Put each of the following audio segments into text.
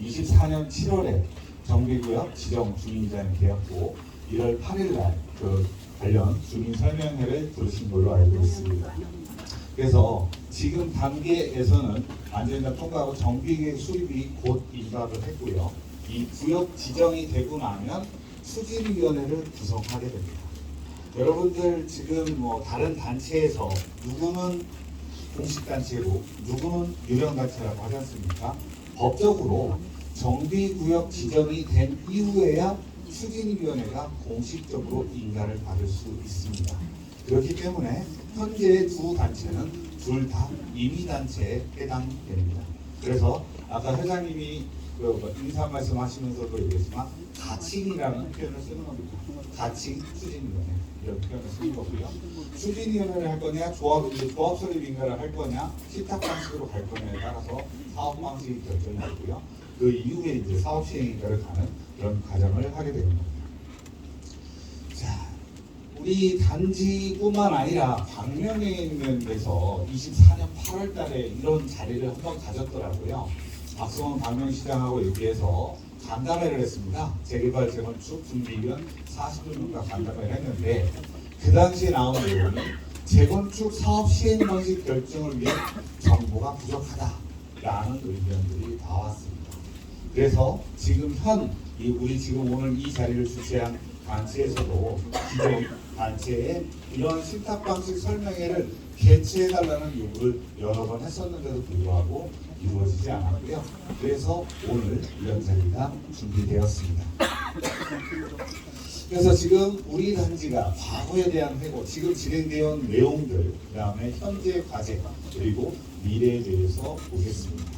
24년 7월에 정비구역 지정 주민이자는 되었고 1월 8일 날 그 관련 주민 설명회를 들으신 걸로 알고 있습니다. 그래서 지금 단계에서는 안전자 통과하고 정비계획 수립이 곧 임박을 했고요. 이 구역 지정이 되고 나면 추진위원회를 구성하게 됩니다. 여러분들 지금 뭐 다른 단체에서 누구는 공식단체고 누구는 유령단체라고 하지 않습니까? 법적으로 정비구역 지정이 된 이후에야 추진위원회가 공식적으로 인가를 받을 수 있습니다. 그렇기 때문에 현재 두 단체는 둘 다 임의단체에 해당됩니다. 그래서 아까 회장님이 인사 말씀하시면서도 얘기했지만 가칭이라는 표현을 쓰는 겁니다. 가칭 추진위원회 이런 표현을 쓰는 거고요. 추진위원회를 할 거냐, 조합 설립 인가를 할 거냐, 시탁 방식으로 갈 거냐에 따라서 사업 방식이 결정이 되고요. 그 이후에 이제 사업 시행 인가를 가는 그런 과정을 하게 되는 겁니다. 자, 우리 단지뿐만 아니라 광명에 있는 데서 24년 8월달에 이런 자리를 한번 가졌더라고요. 박성원 광명시장하고 얘기해서 간담회를 했습니다. 재개발 재건축 준비위원 40분과 간담회를 했는데 그 당시에 나온 내용이 재건축 사업 시행 방식 결정을 위해 정보가 부족하다라는 의견들이 나왔습니다. 그래서 지금 우리 지금 오늘 이 자리를 주최한 단체에서도 기존 단체에 이런 신탁 방식 설명회를 개최해달라는 요구를 여러 번 했었는데도 불구하고 이루어지지 않았고요. 그래서 오늘 이런 자리가 준비되었습니다. 그래서 지금 우리 단지가 과거에 대한 회고, 지금 진행되어 온 내용들, 그 다음에 현재 과제, 그리고 미래에 대해서 보겠습니다.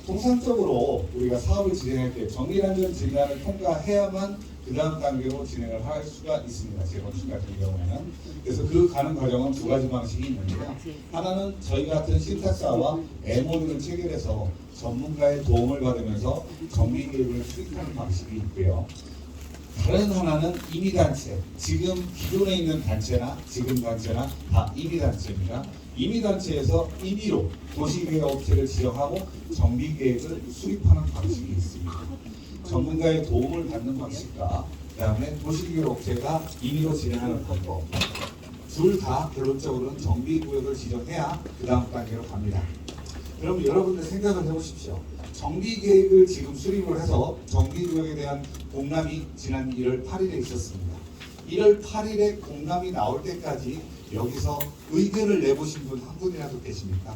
통상적으로 우리가 사업을 진행할 때 정밀안전 진단을 통과해야만 그 다음 단계로 진행을 할 수가 있습니다. 재건축 같은 경우에는. 그래서 그 가는 과정은 두 가지 방식이 있는데요. 하나는 저희 같은 신탁사와 MOU를 체결해서 전문가의 도움을 받으면서 정비 계획을 수립하는 방식이 있고요. 다른 하나는 임의단체, 지금 기존에 있는 단체나 지금 단체나 다 임의단체입니다. 임의단체에서 임의로 도시계획업체를 지정하고 정비계획을 수립하는 방식이 있습니다. 전문가의 도움을 받는 방식과 그 다음에 도시계획업체가 임의로 진행하는 방법, 둘 다 결론적으로는 정비구역을 지정해야 그 다음 단계로 갑니다. 그럼 여러분들 생각을 해보십시오. 정비계획을 지금 수립을 해서 정비구역에 대한 공람이 지난 1월 8일에 있었습니다. 1월 8일에 공람이 나올 때까지 여기서 의견을 내보신 분 한 분이라도 계십니까?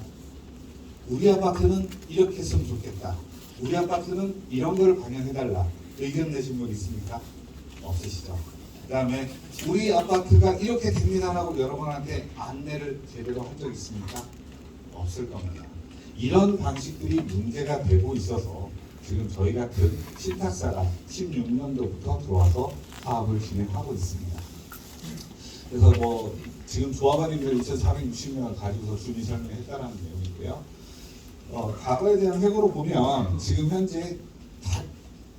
우리 아파트는 이렇게 했으면 좋겠다. 우리 아파트는 이런 걸 반영해달라. 의견 내신 분 있습니까? 없으시죠? 그 다음에 우리 아파트가 이렇게 됩니다 하고 여러분한테 안내를 제대로 한 적 있습니까? 없을 겁니다. 이런 방식들이 문제가 되고 있어서 지금 저희 같은 신탁사가 16년도부터 들어와서 사업을 진행하고 있습니다. 그래서 뭐 지금 조합원님들 2,460명을 가지고서 준비 설명했다는 내용이고요. 과거에 대한 회고로 보면 지금 현재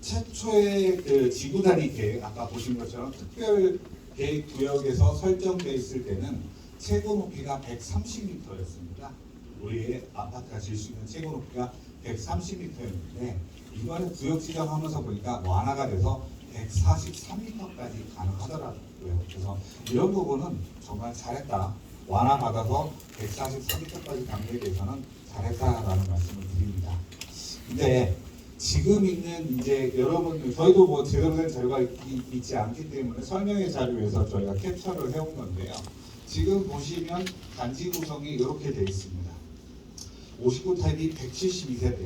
최초의 그 지구 단위 계획, 아까 보신 것처럼 특별 계획 구역에서 설정돼 있을 때는 최고 높이가 130m였습니다. 우리의 아파트가 질 수 있는 최고 높이가 130m였는데 이번에 구역 지정하면서 보니까 완화가 돼서 143m까지 가능하더라고요. 그래서 이런 부분은 정말 잘했다. 완화받아서 143m까지 간 거에 대해서는 잘했다라는 말씀을 드립니다. 근데 지금 있는 이제 여러분들, 저희도 뭐 제대로 된 자료가 있지 않기 때문에 설명의 자료에서 저희가 캡처를 해온 건데요. 지금 보시면 단지 구성이 이렇게 되어 있습니다. 59 타입이 172세대,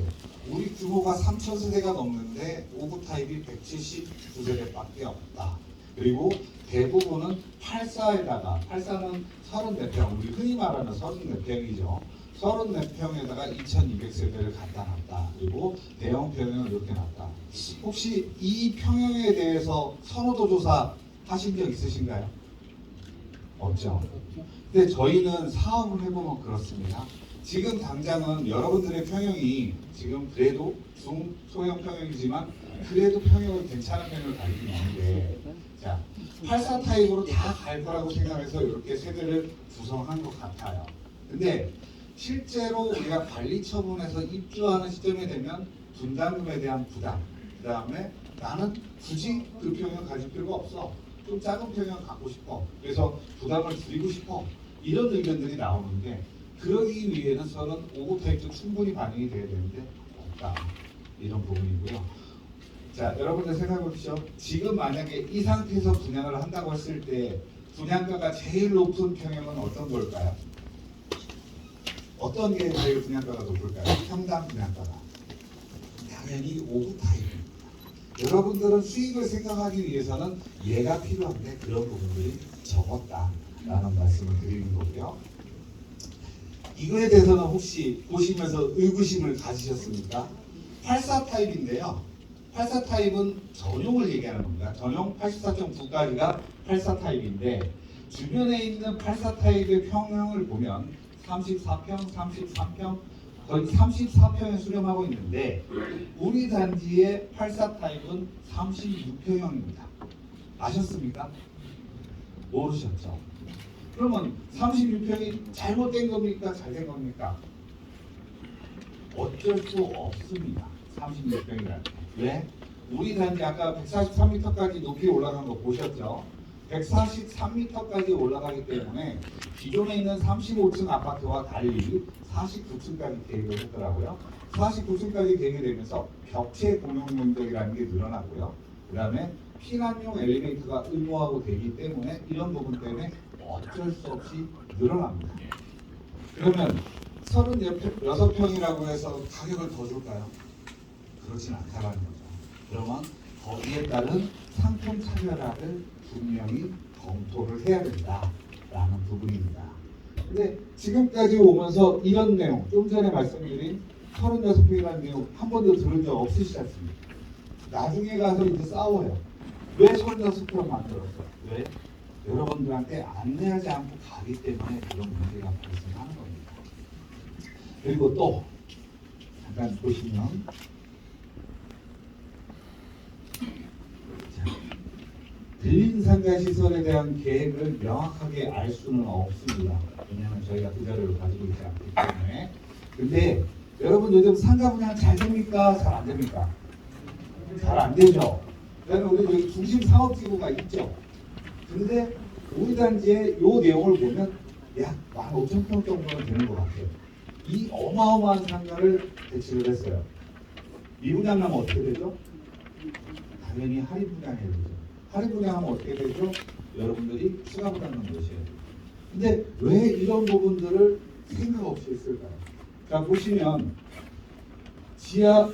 우리 규모가 3,000세대가 넘는데 59 타입이 179세대밖에 없다. 그리고 대부분은 84에다가, 84는 34평, 우리 흔히 말하는 34평이죠. 34평에다가 2,200세대를 갖다 놨다. 그리고 대형 평형을 이렇게 놨다. 혹시 이 평형에 대해서 선호도 조사 하신 적 있으신가요? 없죠. 근데 저희는 사업을 해보면 그렇습니다. 지금 당장은 여러분들의 평형이 지금 그래도 중소형 평형이지만 그래도 평형은 괜찮은 평형을 가지고 있는데, 자, 84 타입으로 다 갈 거라고 생각해서 이렇게 세대를 구성한 것 같아요. 근데 실제로 우리가 관리 처분에서 입주하는 시점에 되면 분담금에 대한 부담, 그 다음에 나는 굳이 그 평형 가질 필요가 없어. 좀 작은 평형 갖고 싶어. 그래서 부담을 줄이고 싶어. 이런 의견들이 나오는데 그러기 위해는 서른 5호 타입도 충분히 반영이 돼야 되는데 없다. 이런 부분이고요. 자, 여러분들 생각해 보십시오. 지금 만약에 이 상태에서 분양을 한다고 했을 때 분양가가 제일 높은 평형은 어떤 걸까요? 어떤 게 제일 분양가가 높을까요? 평당 분양가가. 당연히 5호 타입입니다. 여러분들은 수익을 생각하기 위해서는 얘가 필요한데 그런 부분들이 적었다라는 말씀을 드리는 거고요. 이거에 대해서는 혹시 보시면서 의구심을 가지셨습니까? 84 타입인데요. 84 타입은 전용을 얘기하는 겁니다. 전용 84.9까지가 84 타입인데 주변에 있는 84 타입의 평형을 보면 34평, 33평, 거의 34평에 수렴하고 있는데 우리 단지의 84 타입은 36평형입니다. 아셨습니까? 모르셨죠? 그러면 36평이 잘못된 겁니까? 잘된 겁니까? 어쩔 수 없습니다. 36평이라는 게. 왜? 우리 단지 아까 143m까지 높이 올라간 거 보셨죠? 143m까지 올라가기 때문에 기존에 있는 35층 아파트와 달리 49층까지 계획을 했더라고요. 49층까지 계획이 되면서 벽체 공용 면적이라는 게 늘어나고요. 그 다음에 피난용 엘리베이터가 의무화가 되기 때문에 이런 부분 때문에 어쩔 수 없이 늘어납니다. 그러면 36평이라고 해서 가격을 더 줄까요? 그렇진 않다는 거죠. 그러면 거기에 따른 상품 차별화를 분명히 검토를 해야 된다라는 부분입니다. 근데 지금까지 오면서 이런 내용, 좀 전에 말씀드린 36평이라는 내용 한 번도 들은 적 없으시지 않습니까? 나중에 가서 이제 싸워요. 왜 36평 만들었어? 왜? 여러분들한테 안내하지 않고 가기 때문에 그런 문제가 발생하는 겁니다. 그리고 또 잠깐 보시면 빌린 상가 시설에 대한 계획을 명확하게 알 수는 없습니다. 왜냐하면 저희가 그 자료를 가지고 있지 않기 때문에. 근데 여러분 요즘 상가 분양 잘 됩니까? 잘 안 됩니까? 잘 안 되죠. 그다음에 우리 여기 중심 상업지구가 있죠. 근데 우리 단지의 요 내용을 보면 약 15,000평 정도는 되는 것 같아요. 이 어마어마한 상가를 배치를 했어요. 미분양하면 어떻게 되죠? 당연히 할인 분양해야 되죠. 할인 분양하면 어떻게 되죠? 여러분들이 추가 부담금 내셔야 돼요. 근데 왜 이런 부분들을 생각 없이 했을까요? 자, 보시면 지하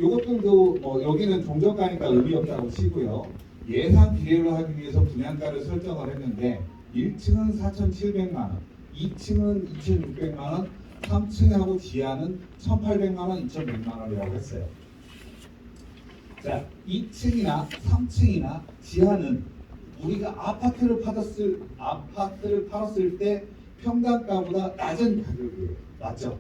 요것들도 여기는 종전가니까 의미 없다고 치고요. 예산 비례를 하기 위해서 분양가를 설정을 했는데 1층은 4,700만 원, 2층은 2,600만 원, 3층하고 지하는 1,800만 원, 2,100만 원이라고 했어요. 자, 2층이나 3층이나 지하는 우리가 아파트를 팔았을 때 평당가보다 낮은 가격이에요. 맞죠?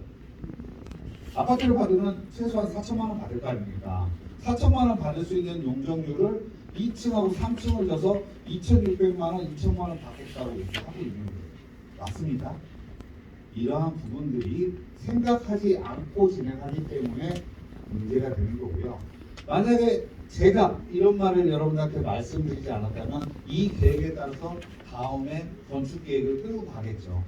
아파트를 받으면 최소한 4천만 원 받을 거 아닙니까? 4천만 원 받을 수 있는 용적률을 2층하고 3층을 줘서 2,600만 원, 2천만 원 받겠다고 얘기하고 있는 거예요. 맞습니다. 이러한 부분들이 생각하지 않고 진행하기 때문에 문제가 되는 거고요. 만약에 제가 이런 말을 여러분한테 말씀드리지 않았다면 이 계획에 따라서 다음에 건축 계획을 끌고 가겠죠.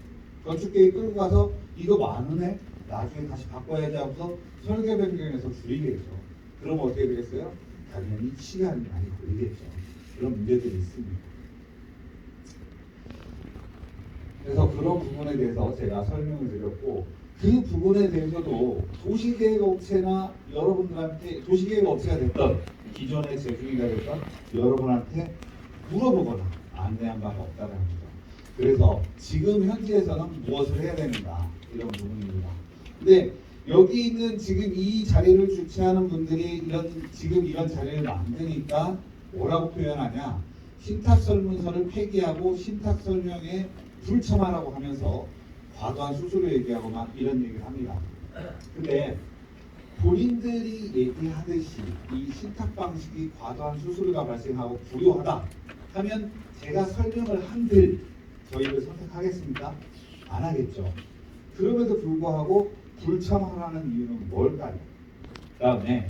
건축 계획 끌고 가서 이거 많으네? 나중에 다시 바꿔야지 하고서 설계 변경해서 줄이겠죠. 그럼 어떻게 되겠어요? 당연히 시간이 많이 걸리겠죠. 그런 문제들이 있습니다. 그래서 그런 부분에 대해서 제가 설명을 드렸고 그 부분에 대해서도 도시계획업체나 여러분들한테 도시계획업체가 됐던 기존의 제주기가 됐던 여러분한테 물어보거나 안내한 바가 없다는 거죠. 그래서 지금 현지에서는 무엇을 해야 되는가 이런 부분입니다. 근데 여기 있는 지금 이 자리를 주최하는 분들이 지금 이런 자리를 만드니까 뭐라고 표현하냐? 신탁 설문서를 폐기하고 신탁 설명에 불참하라고 하면서 과도한 수수료 얘기하고만 이런 얘기를 합니다. 근데 본인들이 얘기하듯이 이 신탁 방식이 과도한 수수료가 발생하고 불효하다 하면 제가 설명을 한들 저희를 선택하겠습니까? 안 하겠죠. 그럼에도 불구하고 불참하라는 이유는 뭘까요? 그다음에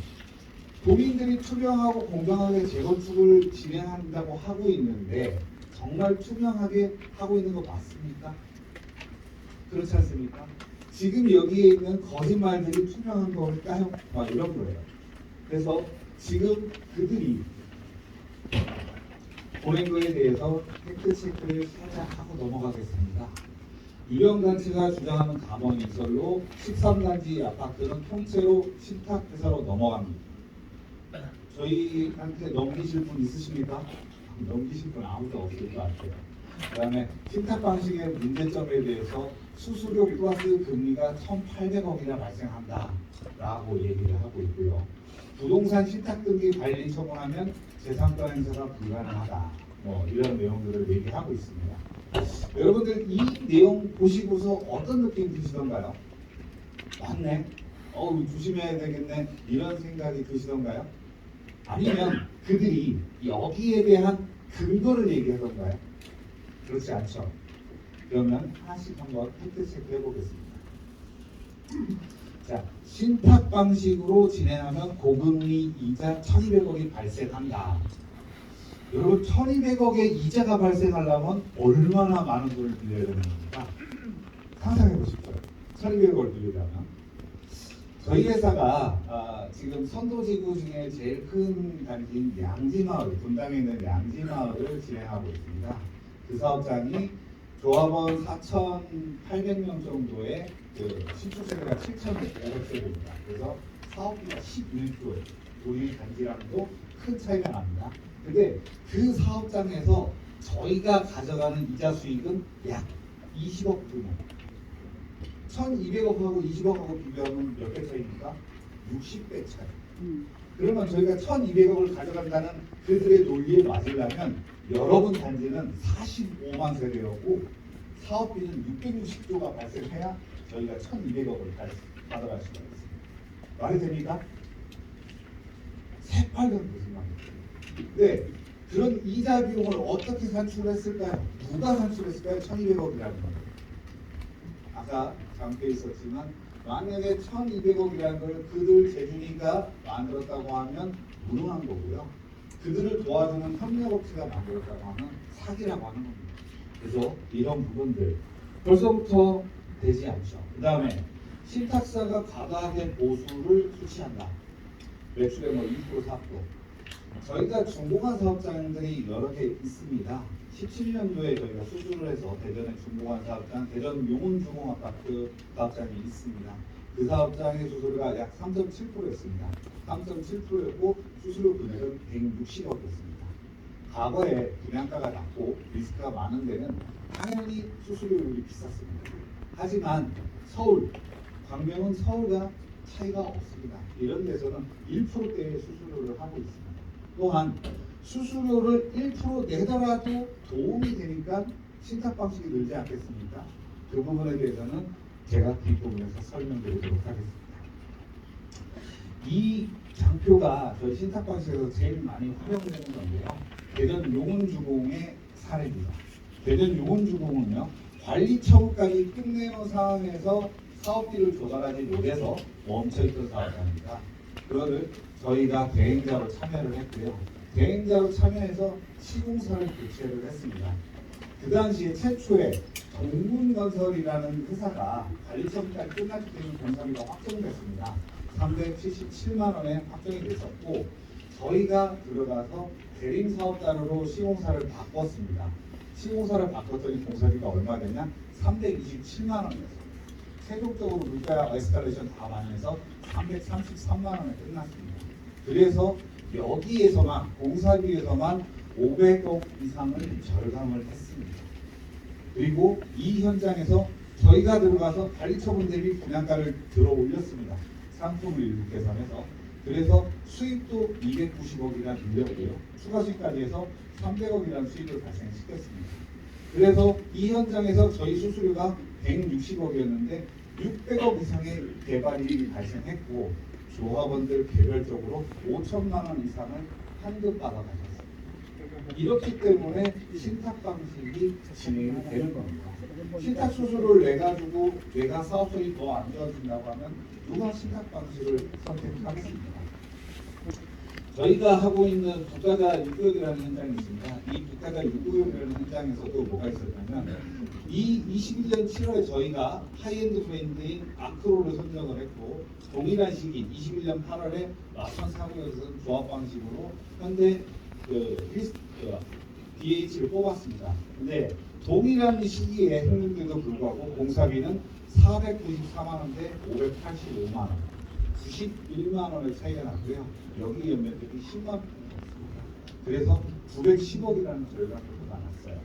도민들이 투명하고 공정하게 재건축을 진행한다고 하고 있는데 정말 투명하게 하고 있는 거 맞습니까? 그렇지 않습니까? 지금 여기에 있는 거짓말들이 투명한 걸까요? 막 이런 거예요. 그래서 지금 그들이 보낸 거에 대해서 팩트 체크를 살짝 하고 넘어가겠습니다. 유령단체가 주장하는 감언인설로 13단지 아파트는 통째로 신탁회사로 넘어갑니다. 저희한테 넘기실 분 있으십니까? 넘기실 분 아무도 없을 것 같아요. 그 다음에 신탁 방식의 문제점에 대해서 수수료 플러스 금리가 1,800억이나 발생한다 라고 얘기를 하고 있고요. 부동산 신탁 등기 관리 처분하면 재산권 행사가 불가능하다, 뭐 이런 내용들을 얘기하고 있습니다. 여러분들 이 내용 보시고서 어떤 느낌 드시던가요? 맞네, 조심해야 되겠네, 이런 생각이 드시던가요? 아니면 그들이 여기에 대한 근거를 얘기하던가요? 그렇지 않죠. 그러면 하나씩 한번 팩트 체크 해보겠습니다. 자, 신탁 방식으로 진행하면 고금리 이자 1,200억이 발생한다. 여러분 1,200억의 이자가 발생하려면 얼마나 많은 돈을 빌려야 되는 겁니까? 상상해 보십시오. 1,200억을 빌리려면 저희 회사가 지금 선도지구 중에 제일 큰 단지인 양지마을, 분당에 있는 양지마을을 진행하고 있습니다. 그 사업장이 조합원 4,800명 정도의 그 신축세대가 7,500세대입니다. 그래서 사업비가 11조예요. 우리 단지랑도 큰 차이가 납니다. 근데 그 사업장에서 저희가 가져가는 이자 수익은 약 20억 규모. 1,200억하고 20억하고 비교하면 몇 배 차이입니까? 60배 차이. 그러면 저희가 1,200억을 가져간다는 그들의 논리에 맞으려면 여러분 단지는 45만 세대였고 사업비는 660조가 발생해야 저희가 1,200억을 받아갈 수가 있습니다. 말이 됩니까? 새빨간 거짓말이에요. 네, 그런 이자 비용을 어떻게 산출했을까요? 누가 산출했을까요? 1,200억이라는 거. 아까 잠겨 있었지만 만약에 1,200억이라는 걸 그들 재준이가 만들었다고 하면 무능한 거고요. 그들을 도와주는 협력업체가 만들었다고 하면 사기라고 하는 겁니다. 그래서 이런 부분들 벌써부터 되지 않죠. 그 다음에 신탁사가 과다하게 보수를 수취한다. 매출의 2%, 4%. 저희가 준공한 사업장들이 여러 개 있습니다. 17년도에 저희가 수주를 해서 대전에 준공한 사업장, 대전 용운주공아파트 사업장이 있습니다. 그 사업장의 수수료가 약 3.7%였습니다. 3.7%였고 수수료 금액은 160억이었습니다. 과거에 분양가가 낮고 리스크가 많은 데는 당연히 수수료율이 비쌌습니다. 하지만 서울, 광명은 서울과 차이가 없습니다. 이런 데서는 1%대의 수수료를 하고 있습니다. 또한 수수료를 1% 내더라도 도움이 되니까 신탁 방식이 늘지 않겠습니까? 그 부분에 대해서는 제가 뒷부분에서 설명드리도록 하겠습니다. 이 장표가 저희 신탁 방식에서 제일 많이 활용되는 건데요. 대전 용운주공의 사례입니다. 대전 용운주공은요, 관리 처분까지 끝내는 상황에서 사업비를 조달하지 못해서 멈춰있던 사업장입니다. 그거를 저희가 대행자로 참여를 했고요. 대행자로 참여해서 시공사를 교체를 했습니다. 그 당시에 최초에 동문건설이라는 회사가 관리 처분까지 끝났기 때문에 공사비가 확정됐습니다. 377만 원에 확정이 됐었고 저희가 들어가서 대림 사업자로 시공사를 바꿨습니다. 시공사를 바꿨더니 공사비가 얼마 되냐? 327만 원이었습니다. 최종적으로 물가 에스컬레이션 다 반영해서 333만 원에 끝났습니다. 그래서 여기에서만 공사비에서만 500억 이상을 절감을 했습니다. 그리고 이 현장에서 저희가 들어가서 관리처분 대비 분양가를 들어 올렸습니다. 상품을 일부 계산해서. 그래서 수익도 290억이나 늘렸고요. 추가 수익까지 해서 300억이라는 수익을 발생시켰습니다. 그래서 이 현장에서 저희 수수료가 160억이었는데 600억 이상의 개발이 발생했고 조합원들 개별적으로 5천만 원 이상을 환급 받아가셨습니다. 이렇기 때문에 신탁 방식이 진행이 되는 겁니다. 신탁 수수료를 내가지고 내가 사업성이 더 안 좋아진다고 하면 누가 신탁 방식을 선택하겠습니까? 저희가 하고 있는 국가자 육구역이라는 현장이 있습니다. 이 국가자 육구역이라는 현장에서도 뭐가 있었냐면 이 21년 7월에 저희가 하이엔드 브랜드인 아크로를 선정을 했고 동일한 시기 21년 8월에 마천 사구역에서는 조합 방식으로 현대 DH를 뽑았습니다. 근데 동일한 시기에 했는데도 불구하고 공사비는 494만 원대 585만 원, 91만 원의 차이가 났고요. 여기 연면적이 10만 평 됐습니다. 그래서 910억이라는 결과가 나왔어요.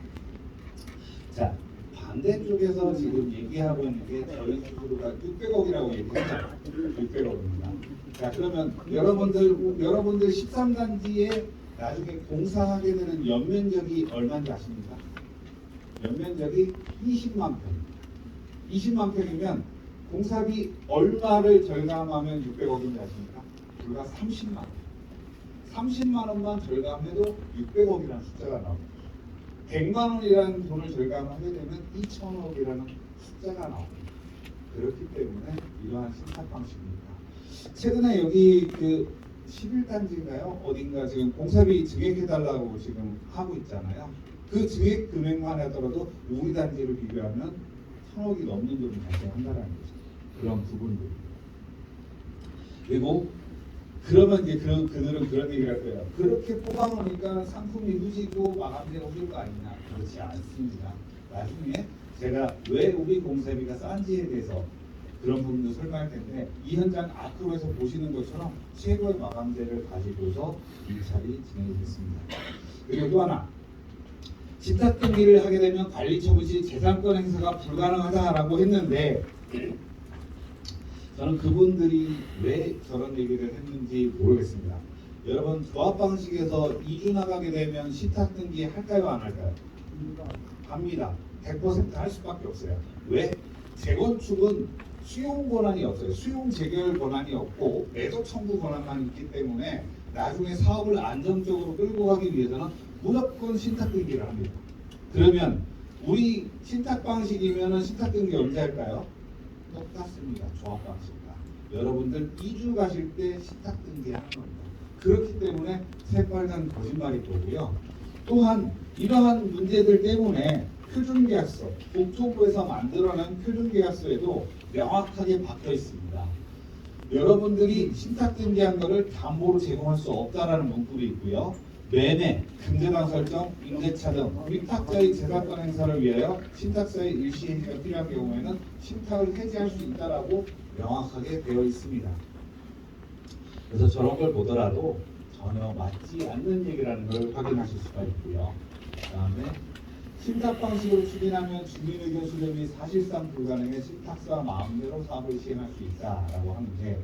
자, 반대쪽에서 지금 얘기하고 있는 게 저희 수수료가 600억이라고 얘기했잖아요. 600억입니다. 자, 그러면 여러분들 13단지에 나중에 공사하게 되는 연면적이 얼마인지 아십니까? 연면적이 20만 평. 20만 평이면 공사비 얼마를 절감하면 600억인지 아십니까? 불과 30만 원. 30만 원만 절감해도 600억이라는 숫자가 나옵니다. 100만 원이라는 돈을 절감하게 되면 2천억이라는 숫자가 나옵니다. 그렇기 때문에 이러한 신탁 방식입니다. 최근에 여기 그 11단지인가요? 어딘가 지금 공사비 증액해달라고 지금 하고 있잖아요. 그 증액 금액만 하더라도 우리 단지를 비교하면 1,000억이 넘는 돈이 발생한다는 거죠. 그런 부분들. 그리고 그러면 이제 그들은 그런 얘기를 할 거예요. 그렇게 뽑아놓으니까 상품이 후지고 마감되고 후질 거 아니냐. 그렇지 않습니다. 나중에 제가 왜 우리 공사비가 싼지에 대해서 그런 부분도 설명할 텐데 이 현장 아크로에서 보시는 것처럼 최고의 마감재를 가지고서 입찰이 진행이 됐습니다. 그리고 또 하나 신탁 등기를 하게 되면 관리 처분 시 재산권 행사가 불가능하다라고 했는데 저는 그분들이 왜 저런 얘기를 했는지 모르겠습니다. 여러분 조합 방식에서 이주 나가게 되면 신탁 등기 할까요 안 할까요? 합니다. 100% 할 수밖에 없어요. 왜? 재건축은 수용 권한이 없어요. 수용 재결 권한이 없고 매도 청구 권한만 있기 때문에 나중에 사업을 안정적으로 끌고 가기 위해서는 무조건 신탁 등기를 합니다. 그러면 우리 신탁 방식이면은 신탁 등기 언제 할까요? 똑같습니다. 조합 방식과 여러분들 이주 가실 때 신탁 등기하는 겁니다. 그렇기 때문에 새빨간 거짓말이 보고요. 또한 이러한 문제들 때문에 표준계약서, 국토부에서 만들어낸 표준계약서에도 명확하게 박혀 있습니다. 여러분들이 신탁 등기한 것을 담보로 제공할 수 없다라는 문구도 있고요. 매매, 금제당 설정, 임대차 등 위탁자의 재산권 행사를 위하여 신탁사의 일시 해지가 필요한 경우에는 신탁을 해지할 수 있다라고 명확하게 되어 있습니다. 그래서 저런 걸 보더라도 전혀 맞지 않는 얘기라는 걸 확인하실 수가 있고요. 그 다음에 신탁 방식으로 추진하면 주민의견 수렴이 사실상 불가능해 신탁사 마음대로 사업을 시행할 수 있다라고 하는데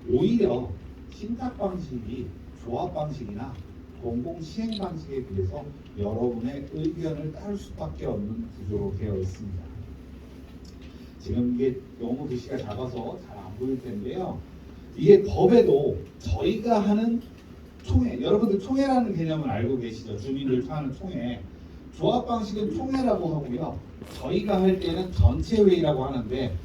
오히려 신탁 방식이 조합 방식이나 공공 시행 방식에 비해서 여러분의 의견을 따를 수밖에 없는 구조로 되어 있습니다. 지금 이게 너무 글씨가 작아서 잘 안 보일 텐데요. 이게 법에도 저희가 하는 총회, 여러분들 총회라는 개념을 알고 계시죠? 주민들 하는 총회. 조합 방식은 총회라고 하고요. 저희가 할 때는 전체회의라고 하는데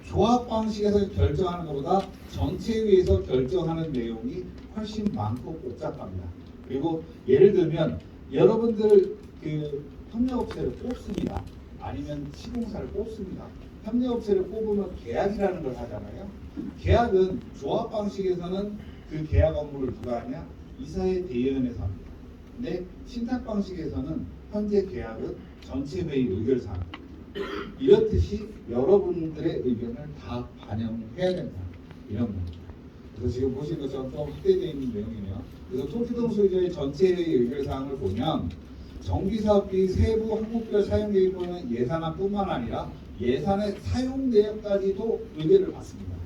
조합 방식에서 결정하는 것보다 전체회의에서 결정하는 내용이 훨씬 많고 복잡합니다. 그리고 예를 들면 여러분들 그 협력업체를 뽑습니다. 아니면 시공사를 뽑습니다. 협력업체를 뽑으면 계약이라는 걸 하잖아요. 계약은 조합 방식에서는 그 계약 업무를 누가 하냐? 이사회 대의원에서 합니다. 근데 신탁 방식에서는 현재 계약은 전체 회의 의결사항. 이렇듯이 여러분들의 의견을 다 반영해야 된다. 이런 겁니다. 그래서 지금 보시는 것처럼 좀 확대되어 있는 내용이네요. 그래서 토지동 소유자의 전체 회의 의결사항을 보면 정비사업비 세부 항목별 사용계획보는 예산안뿐만 아니라 예산의 사용 내역까지도 의뢰를 받습니다.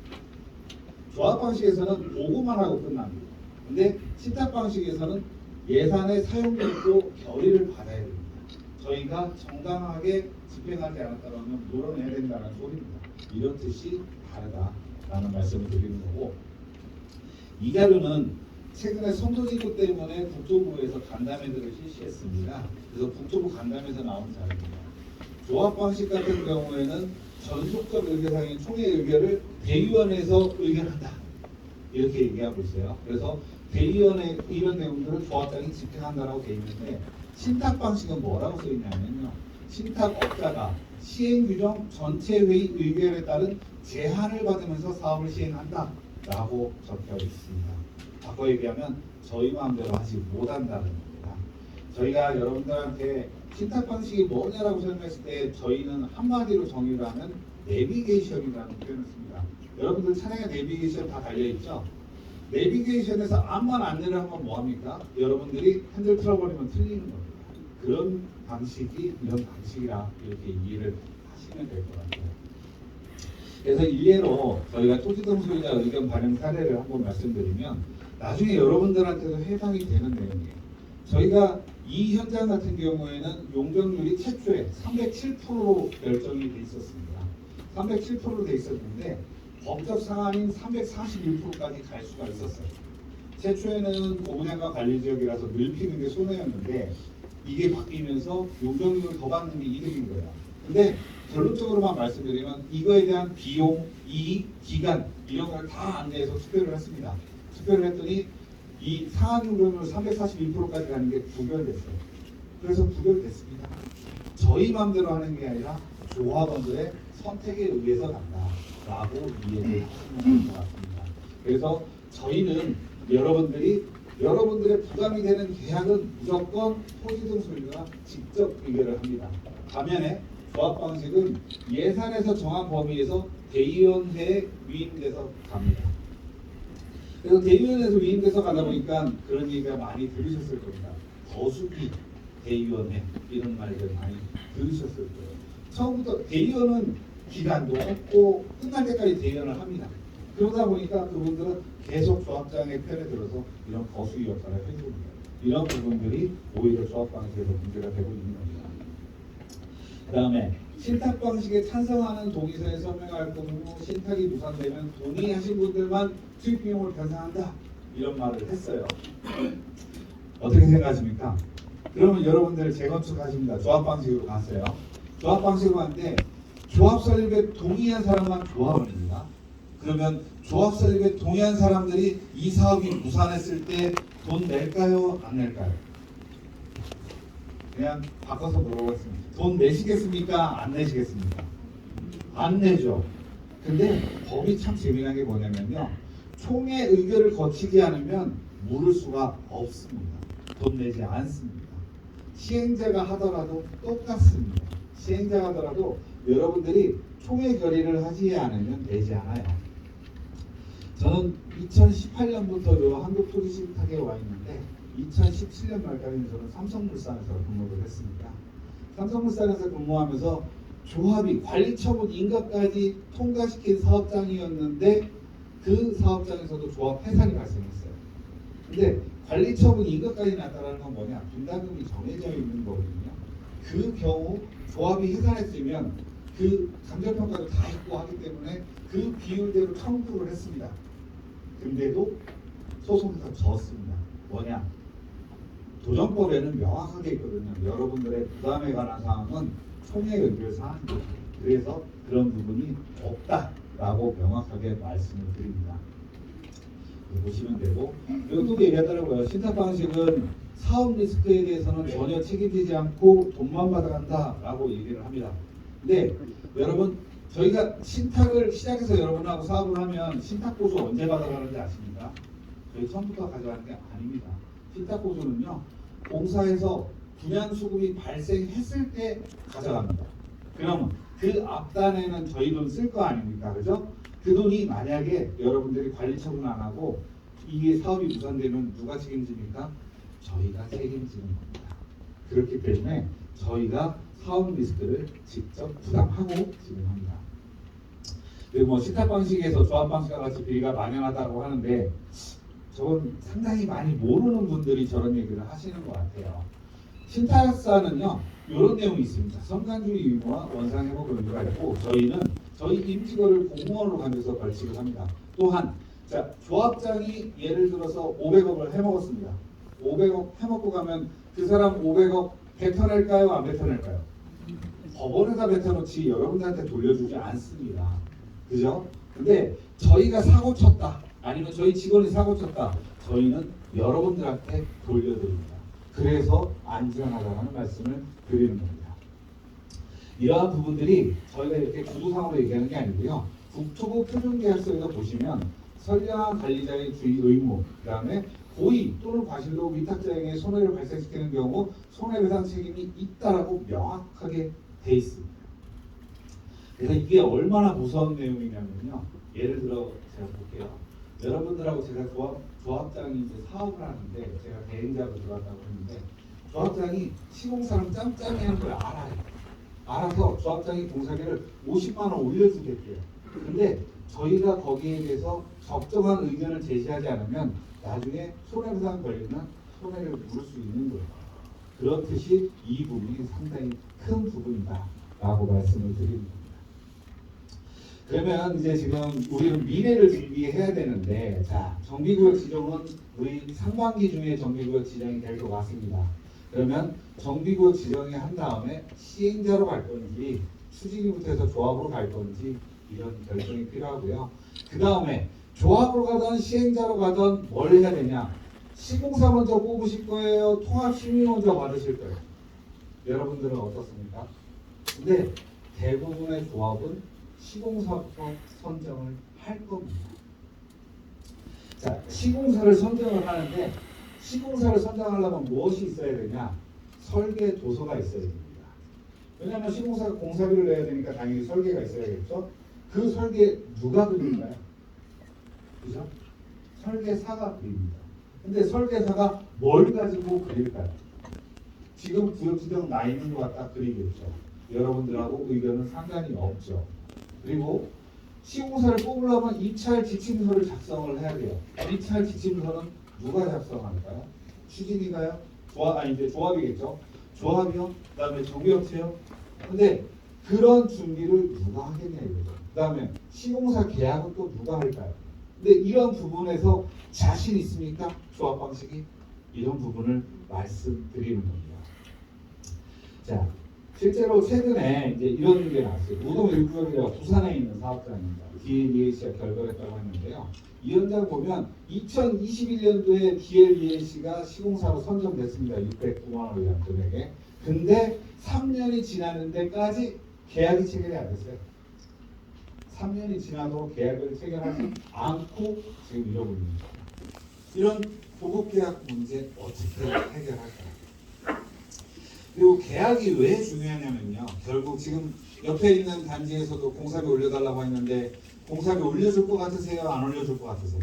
조합 방식에서는 보고만 하고 끝납니다. 근데 신탁 방식에서는 예산의 사용 계획도 결의를 받아야 됩니다. 저희가 정당하게 집행하지 않았다면 물어내야 된다는 소리입니다. 이렇듯이 다르다라는 말씀을 드리는 거고 이 자료는 최근에 선도지구 때문에 국토부에서 간담회들을 실시했습니다. 그래서 국토부 간담회에서 나온 자료입니다. 조합 방식 같은 경우에는 전속적 의결상의 총회 의결을 대의원에서 의결한다. 이렇게 얘기하고 있어요. 그래서 대의원의 이런 내용들을 조합장이 집행한다라고 되어 있는데 신탁 방식은 뭐라고 써 있냐면요. 신탁업자가 시행규정 전체회의 의결에 따른 제한을 받으면서 사업을 시행한다 라고 적혀 있습니다. 바꿔 얘기하면 저희 마음대로 하지 못한다는 겁니다. 저희가 여러분들한테 신탁 방식이 뭐냐라고 설명했을 때 저희는 한마디로 정의를 하면 내비게이션이라는 표현을 씁니다. 여러분들 차량에 내비게이션 다 달려있죠? 내비게이션에서 암만 안내를 하면 뭐합니까? 여러분들이 핸들 틀어버리면 틀리는 겁니다. 그런 방식이 이런 방식이라 이렇게 이해를 하시면 될 것 같아요. 그래서 일례로 저희가 토지등 소유자 의견 반영 사례를 한번 말씀드리면 나중에 여러분들한테도 해당이 되는 내용이에요. 저희가 이 현장 같은 경우에는 용적률이 최초에 307%로 결정이 돼 있었습니다. 307%로 돼 있었는데 법적 상한인 341%까지 갈 수가 있었어요. 최초에는 고분양가 관리지역이라서 넓히는 게 손해였는데 이게 바뀌면서 용적률을 더 받는 게 이득인 거예요. 근데 결론적으로만 말씀드리면 이거에 대한 비용, 이익, 기간 이런 걸 다 안내해서 투표를 했습니다. 투표를 했더니 이 상한 용적률 341%까지 가는 게 부결됐어요. 그래서 부결됐습니다. 저희 마음대로 하는 게 아니라 조합원들의 선택에 의해서 간다라고 이해를 하시면 될 것 같습니다. 그래서 저희는 여러분들의 부담이 되는 계약은 무조건 토지등 소유자가 직접 의결을 합니다. 반면에 조합 방식은 예산에서 정한 범위에서 대의원회에 위임돼서 갑니다. 그래서 대의원에서 위임돼서 가다 보니까 그런 얘기가 많이 들으셨을 겁니다. 거수기 대의원회 이런 말들 많이 들으셨을 거예요. 처음부터 대의원은 기간도 없고 끝날 때까지 대의원을 합니다. 그러다 보니까 그분들은 계속 조합장의 편에 들어서 이런 거수기 역할을 해줍니다. 이런 부분들이 오히려 조합 방식에서 문제가 되고 있는 겁니다. 그 다음에 신탁 방식에 찬성하는 동의서에 서명할 경우 신탁이 무산되면 동의하신 분들만 투입 비용을 변상한다 이런 말을 했어요. 어떻게 생각하십니까? 그러면 여러분들 재건축하십니다. 조합 방식으로 갔어요. 조합 방식으로 갔는데 조합 설립에 동의한 사람만 조합원입니다. 그러면 조합 설립에 동의한 사람들이 이 사업이 무산했을 때 돈 낼까요? 안 낼까요? 그냥 바꿔서 물어보겠습니다. 돈 내시겠습니까? 안 내시겠습니까? 안 내죠. 근데 법이 참 재미난 게 뭐냐면요. 총회 의결을 거치지 않으면 물을 수가 없습니다. 돈 내지 않습니다. 시행자가 하더라도 똑같습니다. 시행자가 하더라도 여러분들이 총회 결의를 하지 않으면 내지 않아요. 저는 2018년부터 요 한국토지신탁에 와 있는데 2017년 말까지는 저는 삼성물산에서 근무를 했습니다. 삼성물산에서 근무하면서 조합이 관리처분 인가까지 통과시킨 사업장이었는데 그 사업장에서도 조합 해산이 발생했어요. 근데 관리처분 인가까지 났다는 건 뭐냐? 분담금이 정해져 있는 거거든요. 그 경우 조합이 해산했으면 그 감정평가도 다 있고 하기 때문에 그 비율대로 청구를 했습니다. 근데도 소송에서 졌습니다. 뭐냐? 도정법에는 명확하게 있거든요. 여러분들의 부담에 관한 사항은 총회 의결 사항이죠. 그래서 그런 부분이 없다라고 명확하게 말씀을 드립니다. 보시면 되고, 그리고 또 얘기하더라고요. 신탁 방식은 사업 리스크에 대해서는 전혀 책임지지 않고 돈만 받아간다라고 얘기를 합니다. 근데 여러분 저희가 신탁을 시작해서 여러분하고 사업을 하면 신탁 보수 언제 받아가는지 아십니까? 저희 처음부터 가져가는 게 아닙니다. 신탁 보수는요 공사에서 분양 수급이 발생했을 때 가져갑니다. 그러면 그 앞단에는 저희 돈 쓸 거 아닙니까? 그죠? 그 돈이 만약에 여러분들이 관리 처분 안 하고 이게 사업이 무산되면 누가 책임집니까? 저희가 책임지는 겁니다. 그렇기 때문에 저희가 사업 리스크를 직접 부담하고 진행합니다. 그리고 뭐 신탁 방식에서 조합 방식과 같이 비리가 만연하다고 하는데 저건 상당히 많이 모르는 분들이 저런 얘기를 하시는 것 같아요. 신탁사는요 이런 내용이 있습니다. 성간주의 의무와 원상회복 의무가 있고 저희는 저희 임직원을 공무원으로 가면서 벌칙을 합니다. 또한 자, 조합장이 예를 들어서 500억을 해먹었습니다. 500억 해먹고 가면 그 사람 500억 뱉어낼까요? 안 뱉어낼까요? 법원에다 뱉어놓지 여러분들한테 돌려주지 않습니다. 그죠? 근데 저희가 사고 쳤다. 아니면 저희 직원이 사고 쳤다. 저희는 여러분들한테 돌려드립니다. 그래서 안전하다는 말씀을 드리는 겁니다. 이러한 부분들이 저희가 이렇게 구두상으로 얘기하는 게 아니고요. 국토부 표준계약서에서 보시면 선량한 관리자의 주의 의무, 그 다음에 고의 또는 과실로 위탁자에게 손해를 발생시키는 경우 손해배상 책임이 있다라고 명확하게 돼 있습니다. 그래서 이게 얼마나 무서운 내용이냐면요. 예를 들어 제가 볼게요. 여러분들하고 제가 조합장이 이제 사업을 하는데 제가 대행자로 들어갔다고 했는데 조합장이 시공사람 짬짬이 하는 걸 알아요. 알아서 조합장이 공사비를 50만 원 올려주겠대요. 근데 저희가 거기에 대해서 적정한 의견을 제시하지 않으면 나중에 손해배상 걸리면 손해를 물을 수 있는 거예요. 그렇듯이 이 부분이 상당히 큰 부분이다라고 말씀을 드리는 겁니다. 그러면 이제 지금 우리는 미래를 준비해야 되는데, 자, 정비구역 지정은 우리 상반기 중에 정비구역 지정이 될 것 같습니다. 그러면 정비구역 지정이 한 다음에 시행자로 갈 건지 추진위부터 해서 조합으로 갈 건지 이런 결정이 필요하고요. 그 다음에 조합으로 가든 시행자로 가든 뭘 해야 되냐? 시공사 먼저 뽑으실 거예요? 통합심의 먼저 받으실 거예요? 여러분들은 어떻습니까? 근데 대부분의 조합은 시공사부터 선정을 할 겁니다. 자, 시공사를 선정을 하는데 시공사를 선정하려면 무엇이 있어야 되냐? 설계 도서가 있어야 됩니다. 왜냐하면 시공사가 공사비를 내야 되니까 당연히 설계가 있어야겠죠? 그 설계 누가 그릴까요? 그죠? 설계사가 그립니다. 근데 설계사가 뭘 가지고 그릴까요? 지금 구역 지정 나 있는 거 갖다 그리겠죠. 여러분들하고 의견은 상관이 없죠. 그리고 시공사를 뽑으려면 입찰 지침서를 작성을 해야 돼요. 입찰 지침서는 누가 작성할까요? 추진이가요? 이제 조합이겠죠. 조합이요? 그 다음에 정비업체요? 근데 그런 준비를 누가 하겠냐 이거죠. 그 다음에 시공사 계약은 또 누가 할까요? 근데 이런 부분에서 자신 있습니까? 조합 방식이? 이런 부분을 말씀드리는 겁니다. 자, 실제로 최근에 이제 이런 게 나왔어요. 우동 1구역이라고 부산에 있는 사업장입니다. DLEAC가 결별했다고 했는데요. 이 현장 보면 2021년도에 DLEAC가 시공사로 선정됐습니다. 609만 원이라는 금액에. 근데 3년이 지났는데까지 계약이 체결이 안 됐어요. 3년이 지나도 계약을 체결하지 않고 지금 이러고 있는 거예요. 이런 보급 계약 문제 어떻게 해결할까요? 그리고 계약이 왜 중요하냐면요. 결국 지금 옆에 있는 단지에서도 공사비 올려달라고 했는데 공사비 올려줄 것 같으세요? 안 올려줄 것 같으세요?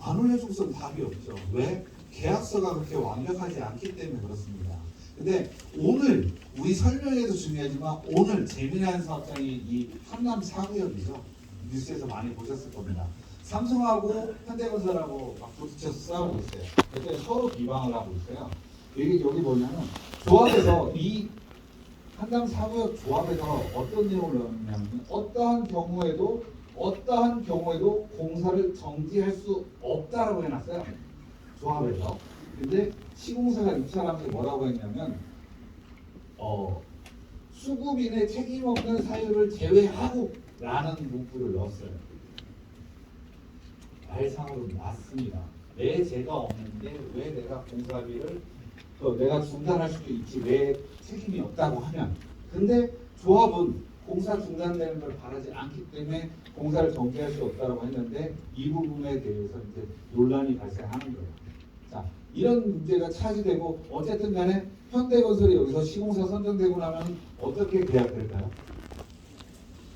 안 올려줄 것은 답이 없죠. 왜? 계약서가 그렇게 완벽하지 않기 때문에 그렇습니다. 근데 오늘 우리 설명에도 중요하지만 오늘 재미난 사업장이 이 한남 4구역이죠. 뉴스에서 많이 보셨을 겁니다. 삼성하고 현대건설하고 막 부딪혀서 싸우고 있어요. 그때 서로 비방을 하고 있어요. 여기 뭐냐면 조합에서 이 한남 4구역 조합에서 어떤 내용을 넣었냐면 어떠한 경우에도 공사를 정지할 수 없다라고 해놨어요. 조합에서. 근데 시공사가 입찰하면서 뭐라고 했냐면 수급인의 책임 없는 사유를 제외하고 라는 문구를 넣었어요. 말상으로 맞습니다. 내 죄가 없는데 왜 내가 공사비를 내가 중단할 수도 있지 왜 책임이 없다고 하면. 근데 조합은 공사 중단되는 걸 바라지 않기 때문에 공사를 정지할 수 없다고 했는데 이 부분에 대해서 이제 논란이 발생하는 거예요. 자, 이런 문제가 차지되고 어쨌든 간에 현대건설이 여기서 시공사 선정되고 나면 어떻게 계약될까요?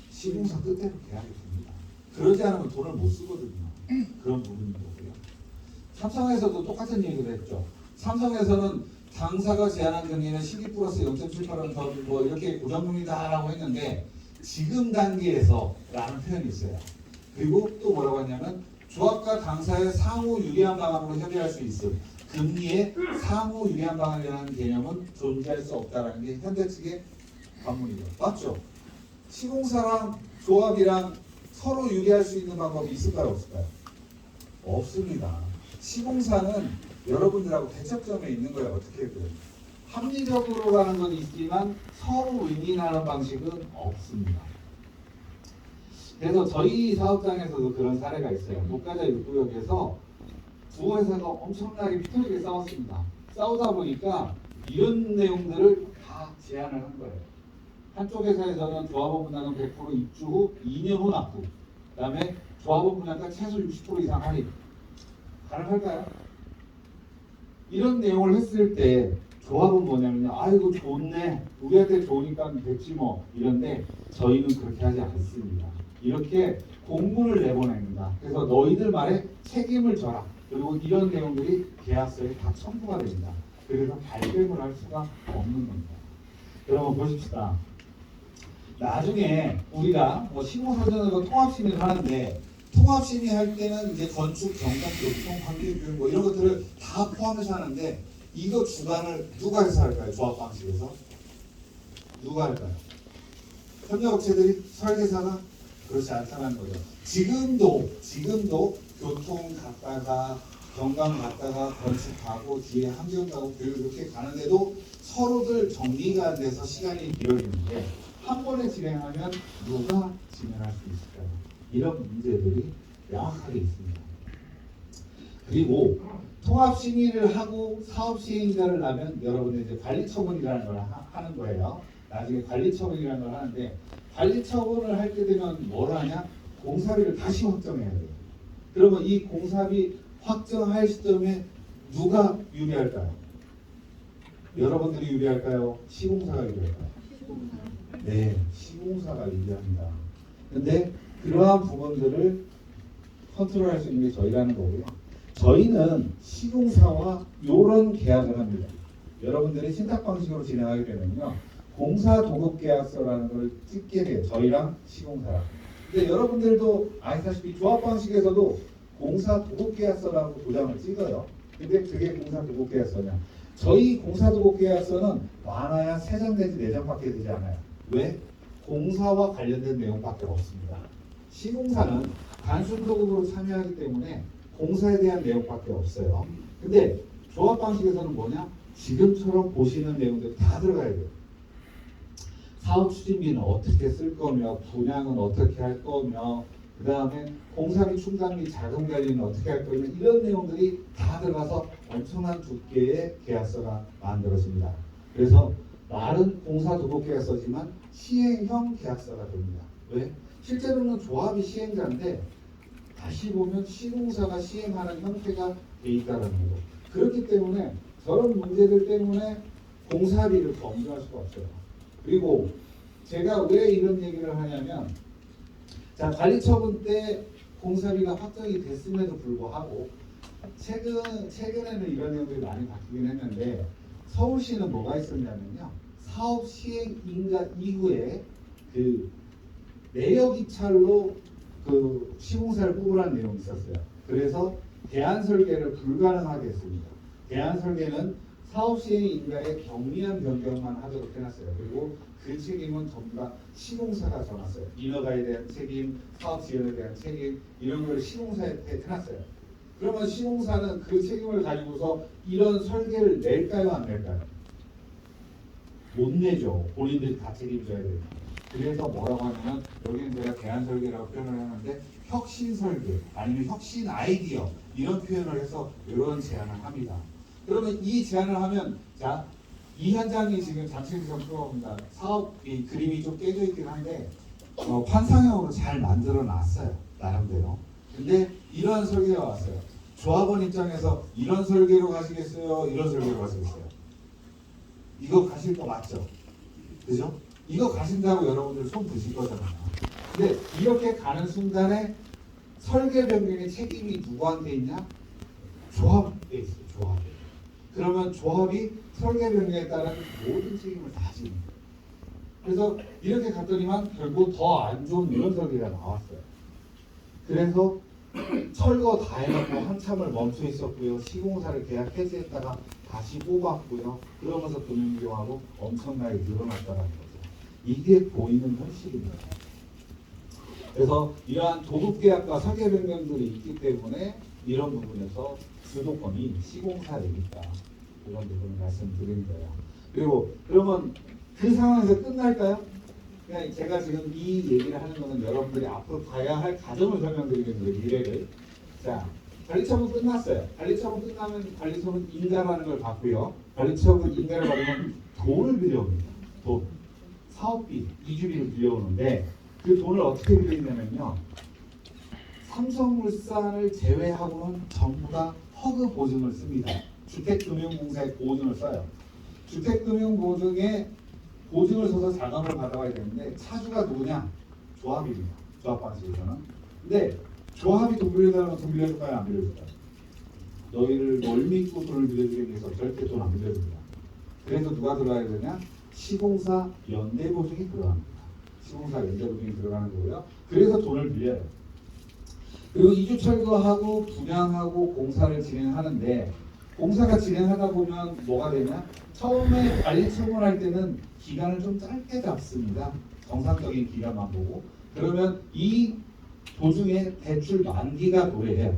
시공사 뜻대로 계약이 됩니다. 그러지 않으면 돈을 못 쓰거든요. 그런 부분인 거고요. 삼성에서도 똑같은 얘기를 했죠. 삼성에서는 당사가 제안한 경기는 시기 플러스 0.78원 뭐 이렇게 고정금리다라고 했는데 지금 단계에서 라는 표현이 있어요. 그리고 또 뭐라고 했냐면 조합과 당사의 상호 유리한 방안으로 협의할 수 있음. 금리의 상호 유리한 방안이라는 개념은 존재할 수 없다라는 게 현대 측의 반문이죠. 맞죠? 시공사랑 조합이랑 서로 유리할 수 있는 방법이 있을까요, 없을까요? 없습니다. 시공사는 여러분들하고 대척점에 있는 거예요. 어떻게든 합리적으로라는 건 있지만 서로 윈윈하는 방식은 없습니다. 그래서 저희 사업장에서도 그런 사례가 있어요. 목가자 육구역에서 두 회사가 엄청나게 비틀게 싸웠습니다. 싸우다 보니까 이런 내용들을 다 제안을 한 거예요. 한쪽 회사에서는 조합원 분양은 100% 입주 후 2년 후 납부, 그 다음에 조합원 분양가 최소 60% 이상 할인. 가능할까요? 이런 내용을 했을 때 조합은 뭐냐면요, 아이고 좋네, 우리한테 좋으니까 됐지 뭐 이런데 저희는 그렇게 하지 않습니다. 이렇게 공문을 내보냅니다. 그래서 너희들 말에 책임을 져라. 그리고 이런 내용들이 계약서에 다 첨부가 됩니다. 그래서 발뺌을 할 수가 없는 겁니다. 여러분 보십시다. 나중에 우리가 뭐 시공사전하고 통합심의를 하는데 통합심의 할 때는 이제 건축, 정책, 교통, 관계교육 뭐 이런 것들을 다 포함해서 하는데 이거 주관을 누가 해서 할까요? 조합 방식에서 누가 할까요? 협력업체들이, 설계사가? 그렇지 않다는 거죠. 지금도 교통 갔다가 경감 갔다가 건축 가고 뒤에 환경 가고 교육 이렇게 가는데도 서로들 정리가 안 돼서 시간이 길어지는데 한 번에 진행하면 누가 진행할 수 있을까요? 이런 문제들이 명확하게 있습니다. 그리고 통합 심의를 하고 사업 시행자를 나면 여러분들 이제 관리 처분이라는 걸 하는 거예요. 나중에 관리 처분이라는 걸 하는데 관리 처분을 할 때 되면 뭘 하냐? 공사비를 다시 확정해야 돼요. 그러면 이 공사비 확정할 시점에 누가 유리할까요? 여러분들이 유리할까요? 시공사가 유리할까요? 네, 시공사가 유리합니다. 근데 그러한 부분들을 컨트롤할 수 있는 게 저희라는 거고요. 저희는 시공사와 이런 계약을 합니다. 여러분들이 신탁 방식으로 진행하게 되면요, 공사 도급 계약서라는 걸 찍게 돼요. 저희랑 시공사랑. 근데 여러분들도 아시다시피 조합 방식에서도 공사 도급 계약서라고 도장을 찍어요. 근데 그게 공사 도급 계약서냐? 저희 공사 도급 계약서는 많아야 3장 내지 4장밖에 되지 않아요. 왜? 공사와 관련된 내용밖에 없습니다. 시공사는 단순 도급으로 참여하기 때문에 공사에 대한 내용밖에 없어요. 근데 조합 방식에서는 뭐냐? 지금처럼 보시는 내용들 다 들어가야 돼요. 사업 추진비는 어떻게 쓸 거며, 분양은 어떻게 할 거며, 그 다음에 공사비, 충당비, 자금 관리는 어떻게 할 거며, 이런 내용들이 다 들어가서 엄청난 두께의 계약서가 만들어집니다. 그래서 말은 공사 도급 계약서지만 시행형 계약서가 됩니다. 왜? 실제로는 조합이 시행자인데 다시 보면 시공사가 시행하는 형태가 돼 있다는 거죠. 그렇기 때문에 저런 문제들 때문에 공사비를 검증할 수가 없어요. 그리고 제가 왜 이런 얘기를 하냐면, 자, 관리처분 때 공사비가 확정이 됐음에도 불구하고 최근에는 이런 내용들이 많이 바뀌긴 했는데 서울시는 뭐가 있었냐면요, 사업 시행 인가 이후에 그 내역 입찰로 그 시공사를 뽑으라는 내용이 있었어요. 그래서 대안 설계를 불가능하게 했습니다. 대안 설계는 사업 시행 인가의 경미한 변경만 하도록 해놨어요. 그리고 그 책임은 전부 다 시공사가 정했어요. 인허가에 대한 책임, 사업 지원에 대한 책임, 이런 걸 시공사한테 해놨어요. 그러면 시공사는 그 책임을 가지고서 이런 설계를 낼까요, 안 낼까요? 못 내죠. 본인들이 다 책임져야 돼요. 그래서 뭐라고 하냐면, 여기는 제가 대안 설계라고 표현을 하는데 혁신 설계 아니면 혁신 아이디어 이런 표현을 해서 이런 제안을 합니다. 그러면 이 제안을 하면, 자, 이 현장이 지금 잠실시청 프로입니다. 사업 이 그림이 좀 깨져 있긴 한데 판상형으로 잘 만들어 놨어요, 나름대로. 근데 이러한 설계가 왔어요. 조합원 입장에서 이런 설계로 가시겠어요? 이런 설계로 가시겠어요? 이거 가실 거 맞죠? 그죠? 이거 가신다고 여러분들 손 드실 거잖아요. 근데 이렇게 가는 순간에 설계 변경의 책임이 누구한테 있냐? 조합에 있어요. 조합에. 그러면 조합이 설계 변경에 따른 모든 책임을 다 지는 거예요. 그래서 이렇게 갔더니만 결국 더 안 좋은 이런 설계가 나왔어요. 그래서 철거 다 해놓고 한참을 멈춰 있었고요. 시공사를 계약 해지했다가 다시 뽑았고요. 그러면서 금융 비용하고 엄청나게 늘어났다는 거죠. 이게 보이는 현실입니다. 그래서 이러한 도급계약과 설계 변경들이 있기 때문에 이런 부분에서 주도권이 시공사에 있다. 이런 부분을 말씀드린 거예요. 그리고 그러면 그 상황에서 끝날까요? 그냥 제가 지금 이 얘기를 하는 거는 여러분들이 앞으로 가야 할 과정을 설명드리는 거예요. 미래를. 자, 관리처분 끝났어요. 관리처분 끝나면 관리처분 인가라는 걸 받고요. 관리처분 인가를 받으면 돈을 빌려옵니다. 돈. 사업비, 이주비를 빌려오는데 그 돈을 어떻게 빌리냐면요. 삼성물산을 제외하고는 전부 다 허그 보증을 씁니다. 주택금융공사의 보증을 써요. 주택금융보증에 보증을 서서 자금을 받아와야 되는데 차주가 누구냐? 조합입니다. 조합 방식에서는. 근데 조합이 돈 빌려달라면 돈 빌려줄까요? 안 빌려줄까요? 너희를 뭘 믿고 돈을 빌려주기 위해서 절대 돈 안 빌려줍니다. 그래서 누가 들어가야 되냐? 시공사 연대보증이 들어갑니다. 시공사 연대보증이 들어가는 거고요. 그래서 돈을 빌려요. 그리고 이주 철거하고 분양하고 공사를 진행하는데 공사가 진행하다 보면 뭐가 되냐? 처음에 관리 처분할 때는 기간을 좀 짧게 잡습니다. 정상적인 기간만 보고. 그러면 이 도중에 대출 만기가 도래해요.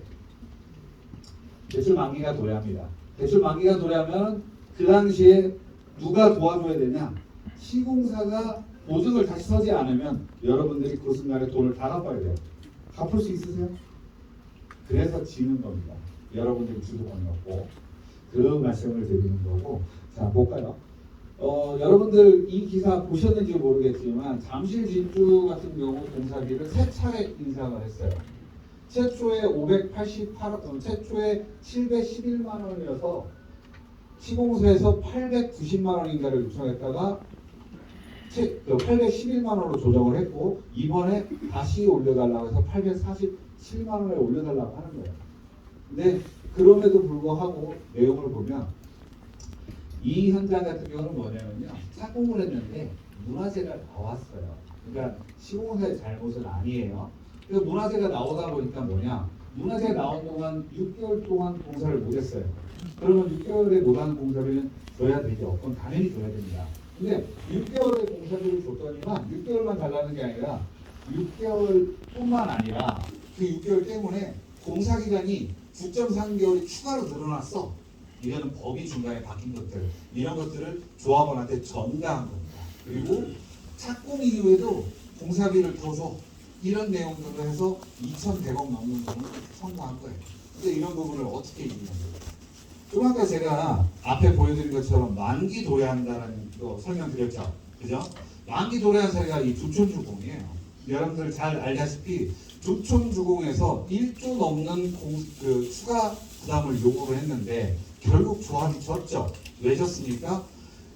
대출 만기가 도래합니다. 대출 만기가 도래하면 그 당시에 누가 도와줘야 되냐? 시공사가 보증을 다시 서지 않으면 여러분들이 그 순간에 돈을 다 갚아야 돼요. 갚을 수 있으세요? 그래서 지는 겁니다. 여러분들이 주도권이 없고. 그 말씀을 드리는 거고. 자, 볼까요? 여러분들 이 기사 보셨는지 모르겠지만 잠실 진주 같은 경우 공사비를 3차례 인상을 했어요. 최초에 711만 원이어서 시공사에서 890만 원인가를 요청했다가 811만 원으로 조정을 했고 이번에 다시 올려달라고 해서 847만 원에 올려달라고 하는 거예요. 근데 그럼에도 불구하고 내용을 보면 이 현장 같은 경우는 뭐냐면요. 착공을 했는데 문화재가 나왔어요. 그러니까 시공사의 잘못은 아니에요. 그래서 문화재가 나오다 보니까 뭐냐. 문화재가 나온 동안 6개월 동안 공사를 못했어요. 그러면 6개월에 못하는 공사비는 줘야 되죠. 그건 당연히 줘야 됩니다. 근데 6개월의 공사비를 줬더니만 6개월만 달라는 게 아니라 6개월뿐만 아니라 그 6개월 때문에 공사기간이 9.3개월이 추가로 늘어났어. 이거는 법이 중간에 바뀐 것들, 이런 것들을 조합원한테 전가한 겁니다. 그리고 착공 이후에도 공사비를 더 줘. 이런 내용들을 해서 2,100억 넘는 돈을 청구한 거예요. 근데 이런 부분을 어떻게 이기냐고요. 좀 아까 제가 앞에 보여드린 것처럼 만기 도래한다는 거 설명드렸죠. 그죠? 만기 도래한 사례가 이 두촌주공이에요. 여러분들 잘 알다시피 두촌주공에서 1조 넘는 추가 부담을 요구를 했는데 결국 조합이 졌죠. 왜 졌습니까?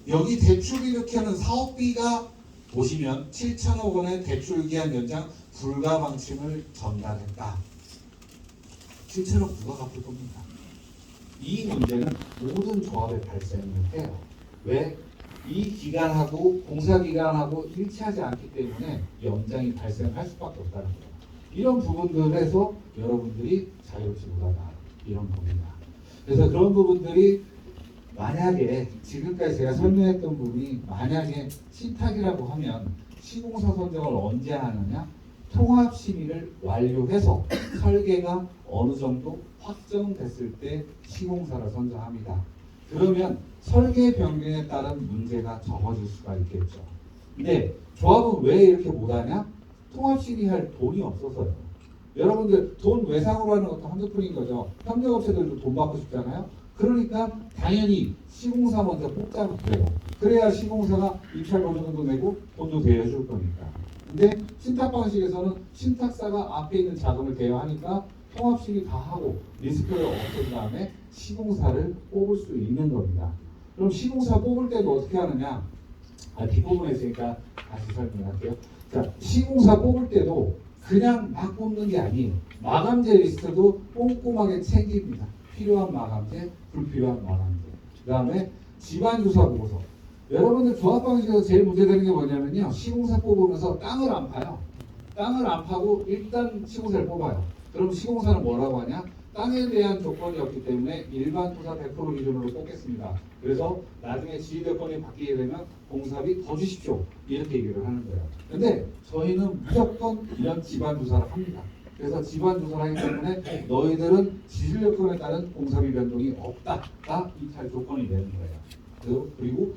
여기 대출 일으키는 사업비가 보시면 7천억 원의 대출 기한 연장 불가 방침을 전달했다. 7천억 누가 갚을 겁니다. 이 문제는 모든 조합에 발생을 해요. 왜? 이 기간하고 공사 기간하고 일치하지 않기 때문에 연장이 발생할 수밖에 없다는 거예요. 이런 부분들에서 여러분들이 자유롭지 못하다 이런 겁니다. 그래서 그런 부분들이 만약에 지금까지 제가 설명했던 부분이 만약에 신탁이라고 하면 시공사 선정을 언제 하느냐? 통합 심의를 완료해서 설계가 어느 정도 확정됐을 때 시공사를 선정합니다. 그러면 설계 변경에 따른 문제가 적어질 수가 있겠죠. 근데 조합은 왜 이렇게 못하냐? 통합 심의할 돈이 없어서요. 여러분들 돈 외상으로 하는 것도 한두 푼인 거죠. 협력업체들도 돈 받고 싶잖아요. 그러니까 당연히 시공사 먼저 뽑자고 그래요. 그래야 시공사가 입찰 보증금도 내고 돈도 대여해줄 거니까. 근데 신탁 방식에서는 신탁사가 앞에 있는 자금을 대여하니까 통합심의 다 하고 리스크를 없앤 다음에 시공사를 뽑을 수 있는 겁니다. 그럼 시공사 뽑을 때도 어떻게 하느냐? 뒷부분에 있으니까 다시 설명할게요. 자, 시공사 뽑을 때도 그냥 막 뽑는 게 아니에요. 마감재 리스트도 꼼꼼하게 챙깁니다. 필요한 마감재, 불필요한 마감재. 그 다음에 집안조사 보고서. 여러분들 조합 방식에서 제일 문제되는 게 뭐냐면요. 시공사 뽑으면서 땅을 안 파요. 땅을 안 파고 일단 시공사를 뽑아요. 그럼 시공사는 뭐라고 하냐? 땅에 대한 조건이 없기 때문에 일반 토사 100% 기준으로 뽑겠습니다. 그래서 나중에 지위 여건이 바뀌게 되면 공사비 더 주십시오. 이렇게 얘기를 하는 거예요. 근데 저희는 무조건 이런 집안 조사를 합니다. 그래서 집안 조사를 하기 때문에 너희들은 지질 여건에 따른 공사비 변동이 없다가 이탈 조건이 되는 거예요. 그리고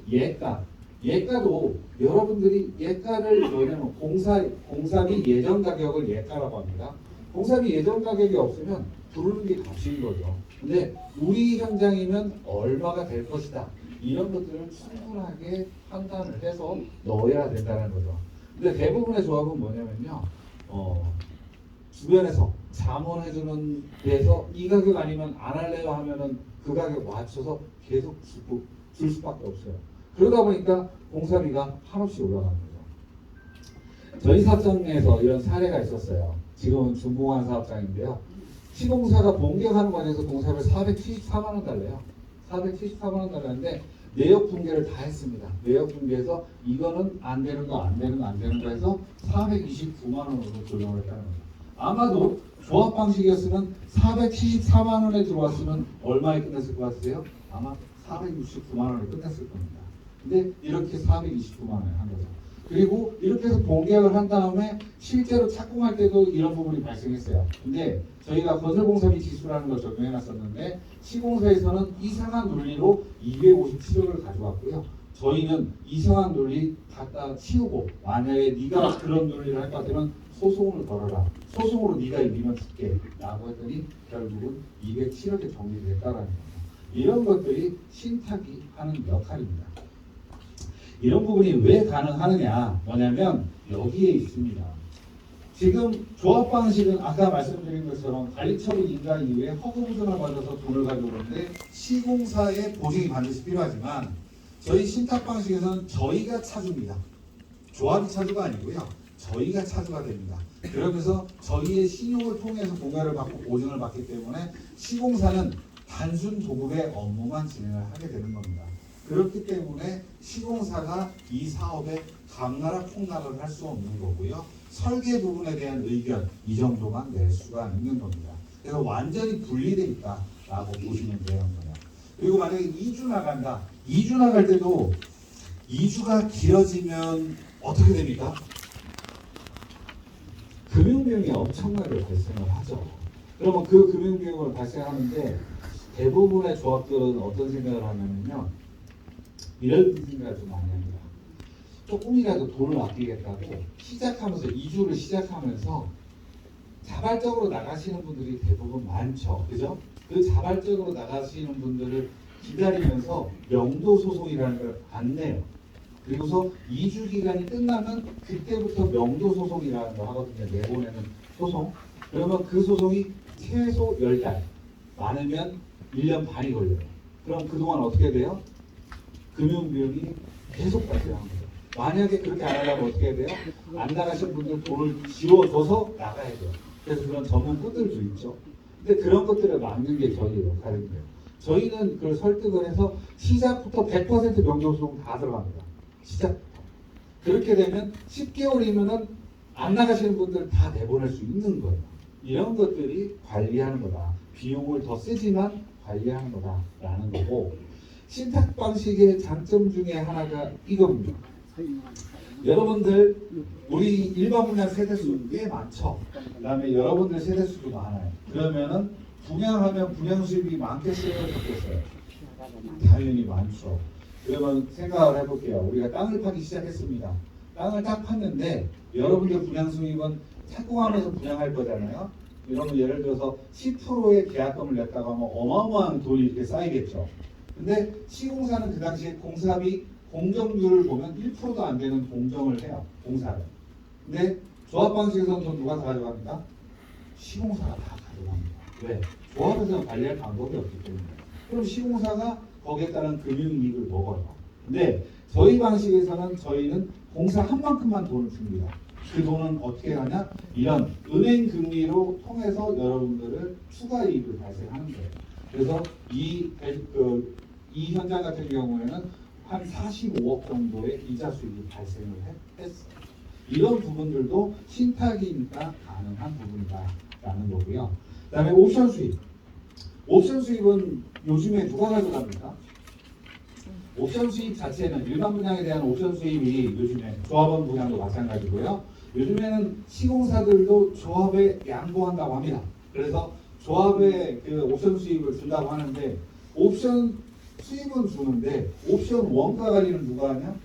예가도 여러분들이 예가를 뭐냐면 공사비 예정 가격을 예가라고 합니다. 공사비 예정 가격이 없으면 부르는 게 값인 거죠. 근데 우리 현장이면 얼마가 될 것이다. 이런 것들을 충분하게 판단을 해서 넣어야 된다는 거죠. 근데 대부분의 조합은 뭐냐면요. 주변에서 자문해주는 데서 이 가격 아니면 안 할래요 하면은 그 가격 맞춰서 계속 줄 수밖에 없어요. 그러다 보니까 공사비가 한없이 올라가는 거죠. 저희 사업장에서 이런 사례가 있었어요. 지금은 준공한 사업장인데요. 시공사가 본격하는 과정에서 공사비를 474만 원 달래요. 474만 원 달라는데 내역 붕괴를 다 했습니다. 내역 붕괴해서 이거는 안 되는 거 해서 429만 원으로 조정을 했다는 거예요. 아마도 조합 방식이었으면 474만 원에 들어왔으면 얼마에 끝났을 것 같으세요? 아마 469만 원에 끝났을 겁니다. 근데 이렇게 429만 원에 한 거죠. 그리고 이렇게 해서 본계약을 한 다음에 실제로 착공할 때도 이런 부분이 발생했어요. 근데 저희가 건설공사비 지수라는 걸 적용해 놨었는데 시공사에서는 이상한 논리로 257억을 가져왔고요. 저희는 이상한 논리 갖다 치우고 만약에 네가 그런 논리를 할 것 같으면 소송을 걸어라. 소송으로 네가 이기면 줄게 라고 했더니 결국은 207억에 정리됐다라는 거예요. 이런 것들이 신탁이 하는 역할입니다. 이런 부분이 왜 가능하느냐 뭐냐면 여기에 있습니다. 지금 조합 방식은 아까 말씀드린 것처럼 관리처분 인가 이후에 허구 보증을 받아서 돈을 가져오는데 시공사의 보증이 반드시 필요하지만 저희 신탁 방식에서는 저희가 차주입니다. 조합이 차주가 아니고요. 저희가 차주가 됩니다. 그러면서 저희의 신용을 통해서 공여를 받고 보증을 받기 때문에 시공사는 단순 도급의 업무만 진행을 하게 되는 겁니다. 그렇기 때문에 시공사가 이 사업에 감나라 폭락을 할 수 없는 거고요. 설계 부분에 대한 의견 이 정도만 낼 수가 있는 겁니다. 그래서 완전히 분리되어 있다라고 보시면 되는 거예요. 그리고 만약에 2주 나간다. 2주 나갈 때도 2주가 길어지면 어떻게 됩니까? 금융비용이 엄청나게 발생을 하죠. 그러면 그 금융비용을 발생하는데 대부분의 조합들은 어떤 생각을 하냐면요. 이런 생각을 좀 많이 합니다. 조금이라도 돈을 아끼겠다고 시작하면서 2주를 시작하면서 자발적으로 나가시는 분들이 대부분 많죠. 그죠? 그 자발적으로 나가시는 분들을 기다리면서 명도 소송이라는 걸 안 내요. 그리고서 2주 기간이 끝나면 그때부터 명도 소송이라는 거 하거든요. 내보내는 소송. 그러면 그 소송이 최소 10달, 많으면 1년 반이 걸려요. 그럼 그동안 어떻게 돼요? 금융비용이 계속 발생하는 거죠. 만약에 그렇게 안 하려면 어떻게 해야 돼요? 안 나가신 분들 돈을 지워줘서 나가야 돼요. 그래서 그런 전문 분들도 있죠. 근데 그런 것들을 막는 게 저희 역할인데요. 저희는 그걸 설득을 해서 시작부터 100% 명도소송 다 들어갑니다. 시작부터. 그렇게 되면 10개월이면은 안 나가시는 분들 다 내보낼 수 있는 거예요. 이런 것들이 관리하는 거다. 비용을 더 쓰지만 관리하는 거다라는 거고, 신탁 방식의 장점 중에 하나가 이겁니다. 여러분들 우리 일반 분양 세대수 꽤 많죠. 그다음에 여러분들 세대수도 많아요. 그러면은 분양하면 분양 수입이 많겠어요, 적겠어요? 당연히 많죠. 그러면 생각을 해볼게요. 우리가 땅을 파기 시작했습니다. 땅을 딱 팠는데 여러분들 분양 수입은 착공하면서 분양할 거잖아요. 이러면 예를 들어서 10%의 계약금을 냈다가 하면 어마어마한 돈이 이렇게 쌓이겠죠. 근데 시공사는 그 당시에 공사비 공정률을 보면 1%도 안 되는 공정을 해요. 공사를. 근데 조합 방식에서는 돈 누가 다 가져갑니까? 시공사가 다 가져갑니다. 왜? 조합에서는 관리할 방법이 없기 때문에. 그럼 시공사가 거기에 따른 금융이익을 먹어요. 근데 저희 방식에서는 저희는 공사 한 만큼만 돈을 줍니다. 그 돈은 어떻게 하냐? 이런 은행 금리로 통해서 여러분들을 추가 이익을 발생하는 거예요. 그래서 이 현장 같은 경우에는 한 45억 정도의 이자 수익이 발생을 했어요. 이런 부분들도 신탁이니까 가능한 부분이다라는 거고요. 그 다음에 옵션 수익. 옵션 수입은 요즘에 누가 가져갑니까? 옵션 수입 자체는 일반 분양에 대한 옵션 수입이 요즘에 조합원 분양도 마찬가지고요. 요즘에는 시공사들도 조합에 양보한다고 합니다. 그래서 조합에 그 옵션 수입을 준다고 하는데 옵션 수입은 주는데 옵션 원가 관리는 누가 하냐?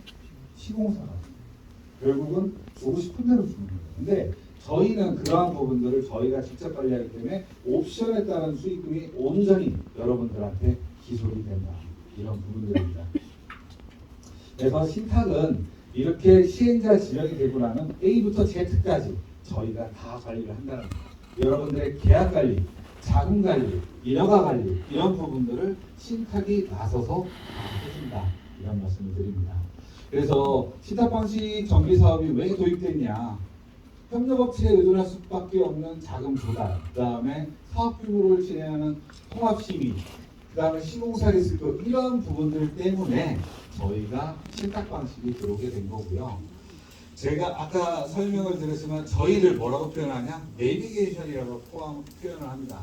시공사가. 결국은 주고 싶은 대로 주는 거예요. 근데 저희는 그러한 부분들을 저희가 직접 관리하기 때문에 옵션에 따른 수익금이 온전히 여러분들한테 기술이 된다. 이런 부분들입니다. 그래서 신탁은 이렇게 시행자 지정이 되고 나면 A부터 Z까지 저희가 다 관리를 한다는 거예요. 여러분들의 계약 관리, 자금 관리, 인허가 관리 이런 부분들을 신탁이 나서서 다 해준다. 이런 말씀을 드립니다. 그래서 신탁 방식 정비 사업이 왜 도입됐냐? 협력업체에 의존할 수밖에 없는 자금 조달, 그 다음에 사업 규모를 진행하는 통합시위, 그 다음에 시공사 리스크 이런 부분들 때문에 저희가 신탁 방식이 들어오게 된 거고요. 제가 아까 설명을 드렸지만 저희를 뭐라고 표현하냐? 내비게이션이라고 표현을 합니다.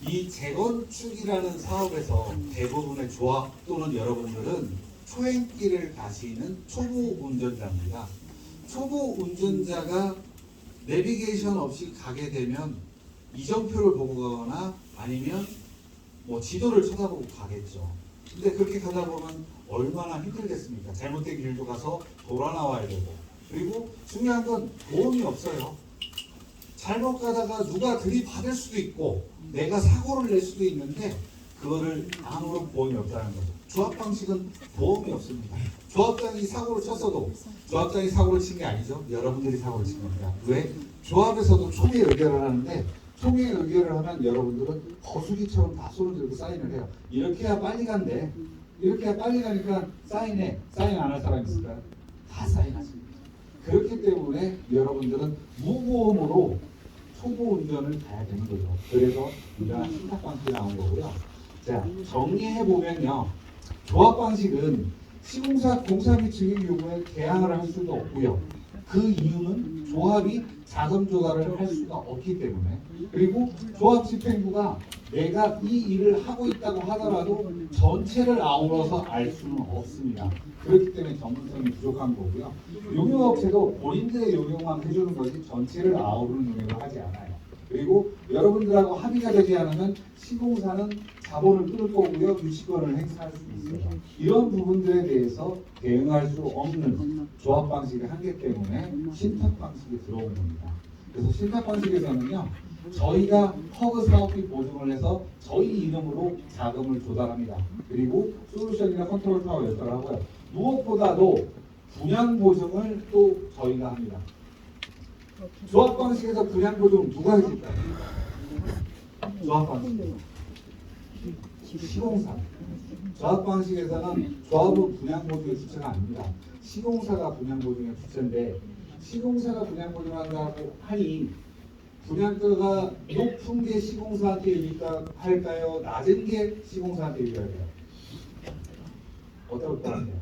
이 재건축이라는 사업에서 대부분의 조합 또는 여러분들은 초행길을 가시는 초보 운전자입니다. 초보 운전자가 내비게이션 없이 가게 되면 이정표를 보고 가거나 아니면 뭐 지도를 쳐다보고 가겠죠. 근데 그렇게 가다 보면 얼마나 힘들겠습니까? 잘못된 길도 가서 돌아 나와야 되고, 그리고 중요한 건 보험이 없어요. 잘못 가다가 누가 들이받을 수도 있고 내가 사고를 낼 수도 있는데 그거를 아무런 보험이 없다는 거죠. 조합 방식은 보험이 없습니다. 조합장이 사고를 쳤어도 조합장이 사고를 친 게 아니죠. 여러분들이 사고를 친 겁니다. 왜? 조합에서도 총회 의결을 하는데 총회 의결을 하면 여러분들은 거수기처럼 다 손을 들고 사인을 해요. 이렇게 해야 빨리 간대. 이렇게 해야 빨리 가니까 사인해. 사인 안 할 사람 있을까요? 다 사인하십니다. 그렇기 때문에 여러분들은 무보험으로 초보 운전을 가야 되는 거죠. 그래서 이러한 신탁 방식이 나온 거고요. 자, 정리해 보면요. 조합 방식은 시공사 공사 및 증액 요구에 대항을 할 수도 없고요. 그 이유는 조합이 자금 조달을 할 수가 없기 때문에, 그리고 조합 집행부가 내가 이 일을 하고 있다고 하더라도 전체를 아우러서 알 수는 없습니다. 그렇기 때문에 전문성이 부족한 거고요. 용역업체도 본인들의 용역만 해주는 것이 전체를 아우르는 용역을 하지 않아요. 그리고 여러분들하고 합의가 되지 않으면 시공사는 자본을 끊을 거고요. 유치권을 행사할 수 있어요. 이런 부분들에 대해서 대응할 수 없는 조합 방식의 한계 때문에 신탁 방식이 들어온 겁니다. 그래서 신탁 방식에서는요. 저희가 허그 사업비 보증을 해서 저희 이름으로 자금을 조달합니다. 그리고 솔루션이나 컨트롤 타워 역할을 하고요. 무엇보다도 분양 보증을 또 저희가 합니다. 조합 방식에서 분양 보증 누가 해줄까요? 조합 방식. 시공사. 조합 방식에서는 조합은 분양 보증의 주체가 아닙니다. 시공사가 분양 보증의 주체인데 시공사가 분양 보증한다고 하니 분양가가 높은 게 시공사한테 유리할까요? 할까요? 낮은 게 시공사한테 유리할까요? 어떨 것 같아요?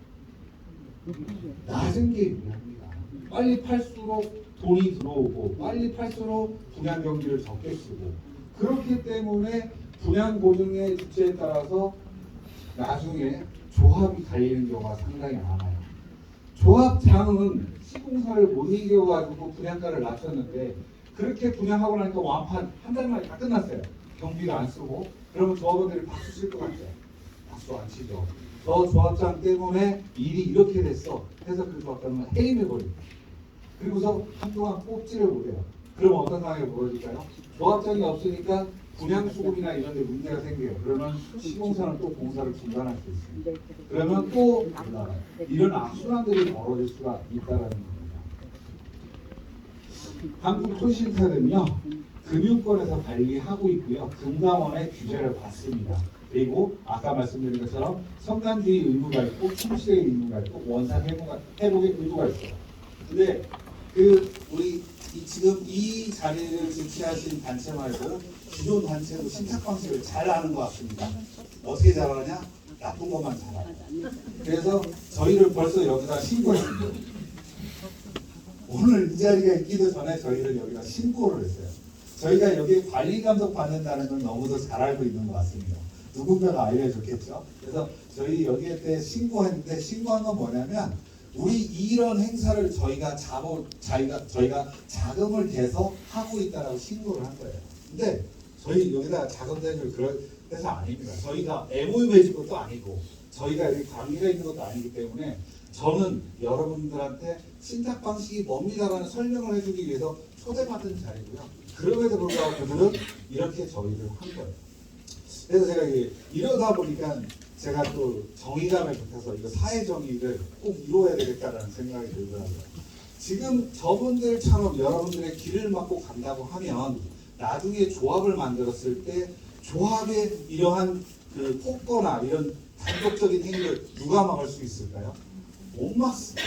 낮은 게 유리합니다. 빨리 팔수록 돈이 들어오고 빨리 팔수록 분양 경비를 적게 쓰고, 그렇기 때문에 분양 보증의 주체에 따라서 나중에 조합이 갈리는 경우가 상당히 많아요. 조합장은 시공사를 못 이겨가지고 분양가를 낮췄는데 그렇게 분양하고 나니까 완판 한 달 만에 다 끝났어요. 경비를 안 쓰고. 그러면 조합원들이 박수 칠 것 같아요. 박수 안 치죠. 저 조합장 때문에 일이 이렇게 됐어 해서 그 조합장은 해임해버립니다. 그리고서 한동안 뽑지를 못해요. 그러면 어떤 상황이 벌어질까요? 조합장이 없으니까 분양수급이나 이런 데 문제가 생겨요. 그러면 시공사는 또 공사를 중단할 수 있습니다. 그러면 또 올라가요. 이런 악순환들이 벌어질 수가 있다는 겁니다. 한국토신카는요, 금융권에서 관리하고 있고요. 금감원의 규제를 받습니다. 그리고 아까 말씀드린 것처럼 성간주의 의무가 있고 충실의 의무가 있고 원상 회복의 의무가 있어요. 근데 우리 지금 이 자리를 주최하신 단체 말고 기존 단체도 신탁 방식을 잘 아는 것 같습니다. 어떻게 잘하냐? 나쁜 것만 잘하요. 그래서 저희를 벌써 여기다 신고했습니다. 오늘 이 자리가 있기도 전에 저희를 여기다 신고를 했어요. 저희가 여기 관리 감독 받는다는 건 너무도 잘 알고 있는 것 같습니다. 누군가가 알려줬겠죠. 그래서 저희 여기에 때 신고했는데 신고한 건 뭐냐면 우리 이런 행사를 저희가 자금을 대서 하고 있다라고 신고를 한 거예요. 근데 저희 여기다 자금 대줄 그런 회사 아닙니다. 저희가 MOU 맺은 것도 아니고 저희가 여기 관계가 있는 것도 아니기 때문에 저는 여러분들한테 신탁 방식이 뭡니다라는 설명을 해주기 위해서 초대받은 자리고요. 그럼에도 불구하고 그들은 이렇게 저희를 한 거예요. 그래서 제가 이러다 보니까 제가 또 정의감에 붙어서 이거 사회 정의를 꼭 이루어야 되겠다라는 생각이 들더라고요. 지금 저분들처럼 여러분들의 길을 막고 간다고 하면 나중에 조합을 만들었을 때 조합의 이러한 그 폭거나 이런 단독적인 행위를 누가 막을 수 있을까요? 못 막습니다.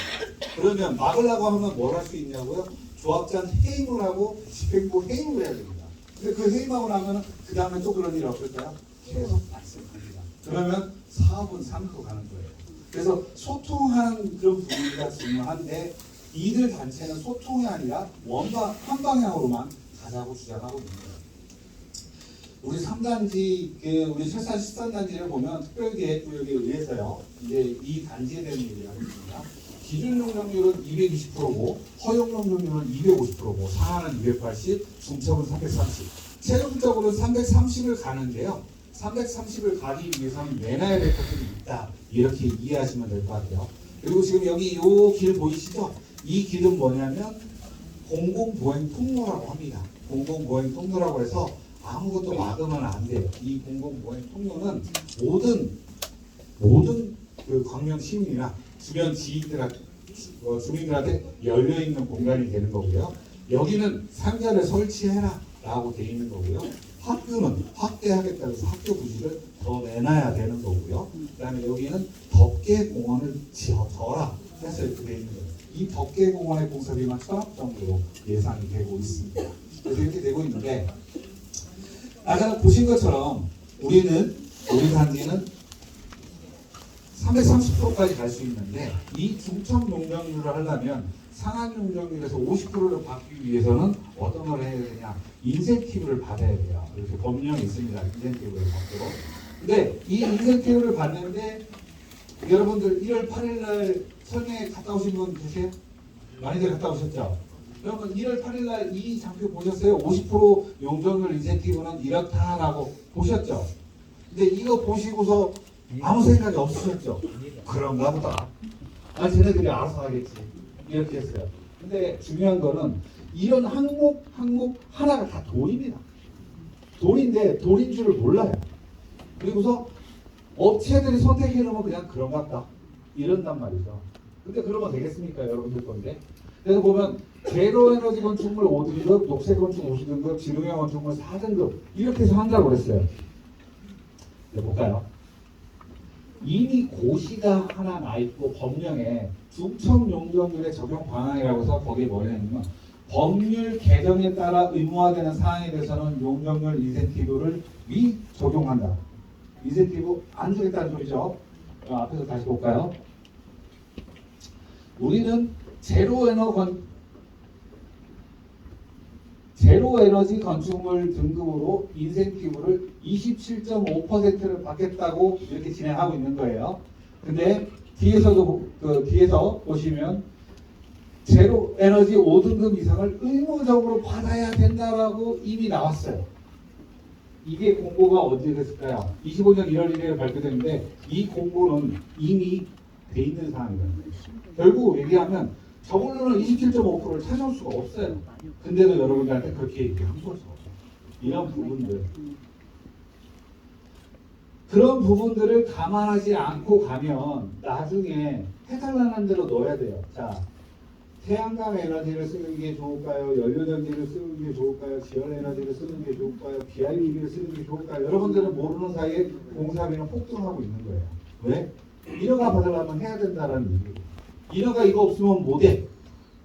그러면 막으려고 하면 뭘 할 수 있냐고요? 조합장 해임을 하고 집행부 해임을 해야 됩니다. 근데 그 해임하고 나면 그 다음에 또 그런 일 없을까요? 계속 발생합니다. 그러면 사업은 산으로 가는 거예요. 그래서 소통하는 그런 분위기가 중요한데 이들 단체는 소통이 아니라 한 방향으로만 가자고 주장하고 있는 거예요. 우리 3단지, 우리 철산 13단지를 보면 특별계획구역에 의해서요, 이제 이 단지에 대한 얘기를 하겠습니다. 기준 용적률은 220%고, 허용 용적률은 250%고, 상하는 280, 중첩은 330. 최종적으로 330을 가는데요. 330을 가기 위해서는 내놔야 될 것들이 있다. 이렇게 이해하시면 될 것 같아요. 그리고 지금 여기 이 길 보이시죠? 이 길은 뭐냐면 공공보행 통로라고 합니다. 공공보행 통로라고 해서 아무것도 막으면 안 돼요. 이 공공보행 통로는 모든 그 광명 시민이나 주변 주민들한테 열려 있는 공간이 되는 거고요. 여기는 상자를 설치해라 라고 되어 있는 거고요. 학교는 확대하겠다고 해서 학교 부지를 더 내놔야 되는 거고요. 그 다음에 여기는 덮개공원을 지어줘라 해서 이렇게 되어 있는 거예요. 이 덮개공원의 공사비만 1,000억 정도로 예상이 되고 있습니다. 그래서 이렇게 되고 있는데 아까 보신 것처럼 우리 단지는 330%까지 갈 수 있는데 이 중첩 용적률을 하려면 상한 용적률에서 50%를 받기 위해서는 어떤 걸 해야 되냐? 인센티브를 받아야 돼요. 이렇게 법령이 있습니다. 인센티브를 받도록. 근데 이 인센티브를 받는데 여러분들 1월 8일 날 설명회 갔다 오신 분 계세요? 많이들 갔다 오셨죠? 그러면 1월 8일 날 이 장표 보셨어요? 50% 용적률 인센티브는 이렇다라고 보셨죠? 근데 이거 보시고서 아무 생각이 없으셨죠? 그런가 보다. 쟤네들이 알아서 하겠지. 이렇게 했어요. 근데 중요한 거는 이런 항목 하나가 다 돈입니다. 돈인데 돈인 줄을 몰라요. 그리고서 업체들이 선택해 놓으면 그냥 그런가 보다. 이런단 말이죠. 근데 그러면 되겠습니까? 여러분들 건데. 그래서 보면 제로 에너지 건축물 5등급, 녹색 건축 5등급, 진흥형 건축물 4등급 이렇게 해서 한다고 그랬어요. 네, 볼까요? 이미 고시가 하나 나 있고 법령에 중첩 용적률의 적용 방안이라고 해서 거기에 뭐냐면 법률 개정에 따라 의무화되는 사항에 대해서는 용적률 인센티브를 적용한다. 인센티브 안 주겠다는 소리죠. 앞에서 다시 볼까요? 우리는 제로 에너지 건축물 등급으로 인센티브를 27.5%를 받겠다고 이렇게 진행하고 있는 거예요. 근데 뒤에서 보시면 제로 에너지 5등급 이상을 의무적으로 받아야 된다라고 이미 나왔어요. 이게 공고가 언제 됐을까요? 25년 1월 1일에 발표됐는데 이 공고는 이미 돼 있는 사항이거든요. 결국 얘기하면 저걸로는 27.5%를 찾아올 수가 없어요. 근데도 여러분들한테 그렇게 얘기한 거죠. 이런 부분들. 그런 부분들을 감안하지 않고 가면 나중에 해달라는 대로 넣어야 돼요. 자, 태양광 에너지를 쓰는 게 좋을까요? 연료전지를 쓰는 게 좋을까요? 지열 에너지를 쓰는 게 좋을까요? BIP를 쓰는 게 좋을까요? 여러분들은 모르는 사이에 공사비는 폭등하고 있는 거예요. 왜? 인허가 받으려면 해야 된다는 얘기예요. 인허가 이거 없으면 못해.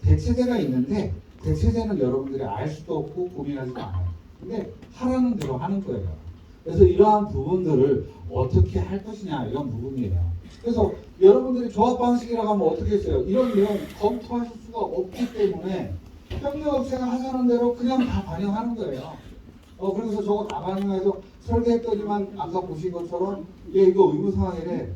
대체제가 있는데 대체제는 여러분들이 알 수도 없고 고민하지도 않아요. 근데 하라는 대로 하는 거예요. 그래서 이러한 부분들을 어떻게 할 것이냐 이런 부분이에요. 그래서 여러분들이 조합 방식이라고 하면 어떻게 했어요? 이런 내용 검토하실 수가 없기 때문에 협력업체가 하자는 대로 그냥 다 반영하는 거예요. 그래서 저거 다 반영해서 설계했더니만 아까 보신 것처럼 얘 이거 의무사항이래.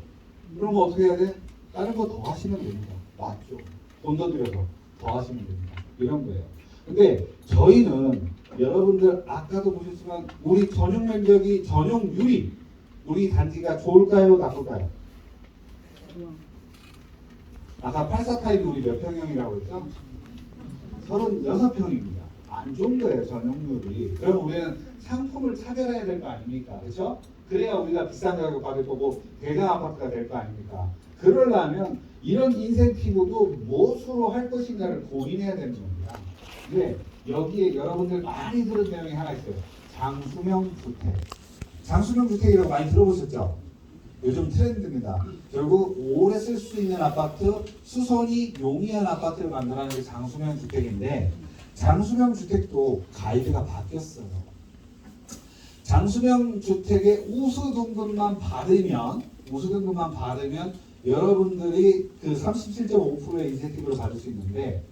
그럼 어떻게 해야 돼? 다른 거 더 하시면 됩니다. 맞죠? 돈 더 들여서 더 하시면 됩니다. 이런 거예요. 근데 저희는 여러분들 아까도 보셨지만 우리 전용 면적이 전용 유리 우리 단지가 좋을까요? 나쁠까요? 아까 84 타입이 우리 몇 평형이라고 했죠? 36평입니다. 안 좋은 거예요, 전용률이. 그럼 우리는 상품을 차별해야 될 거 아닙니까? 그렇죠? 그래야 우리가 비싼 가격 받을 거고 대장 아파트가 될 거 아닙니까? 그러려면 이런 인센티브도 무엇으로 할 것인가를 고민해야 되는 겁니다. 근데 여기에 여러분들 많이 들은 내용이 하나 있어요. 장수명 주택. 장수명 주택이라고 많이 들어보셨죠? 요즘 트렌드입니다. 결국 오래 쓸 수 있는 아파트, 수선이 용이한 아파트를 만들어내는 게 장수명 주택인데 장수명 주택도 가이드가 바뀌었어요. 장수명 주택의 우수 등급만 받으면 여러분들이 그 37.5%의 인센티브를 받을 수 있는데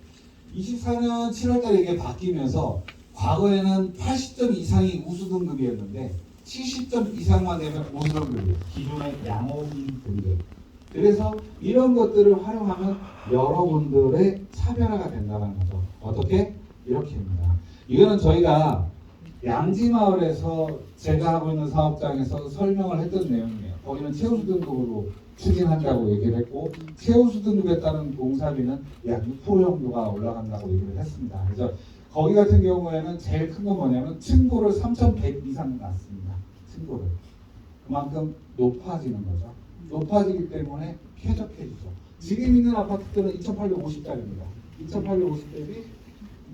24년 7월달에 이게 바뀌면서 과거에는 80점 이상이 우수 등급이었는데 70점 이상만 되면 우수 등급이에요. 기존의 양호인 등급. 그래서 이런 것들을 활용하면 여러분들의 차별화가 된다는 거죠. 어떻게? 이렇게입니다. 이거는 저희가 양지마을에서 제가 하고 있는 사업장에서 설명을 했던 내용이에요. 거기는 최우수 등급으로 추진한다고 얘기를 했고 최우수 등급에 따른 공사비는 약 6% 정도가 올라간다고 얘기를 했습니다. 그래서 거기 같은 경우에는 제일 큰 건 뭐냐면 층고를 3,100 이상 났습니다. 층고를. 그만큼 높아지는 거죠. 높아지기 때문에 쾌적해지죠. 지금 있는 아파트들은 2,850짜리입니다. 2,850대비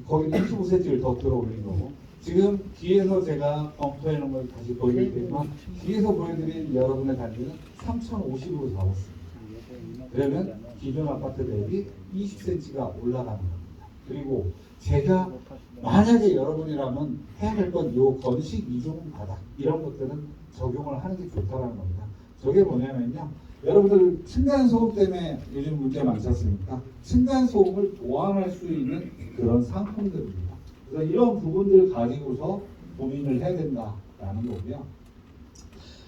거기는 25cm를 더 들어올린 거고 지금 뒤에서 제가 검토해 놓은 걸 다시 보여드리겠지만 뒤에서 보여드린 여러분의 단지는 3,050으로 잡았습니다. 그러면 기존 아파트 대비 20cm가 올라가는 겁니다. 그리고 제가 만약에 여러분이라면 해야 될 건 요 건식 이중 바닥 이런 것들은 적용을 하는 게 좋다는 겁니다. 저게 뭐냐면요. 여러분들 층간소음 때문에 요즘 문제 많지 않습니까? 층간소음을 보완할 수 있는 그런 상품들입니다. 그래서 이런 부분들을 가지고서 고민을 해야 된다라는 거고요.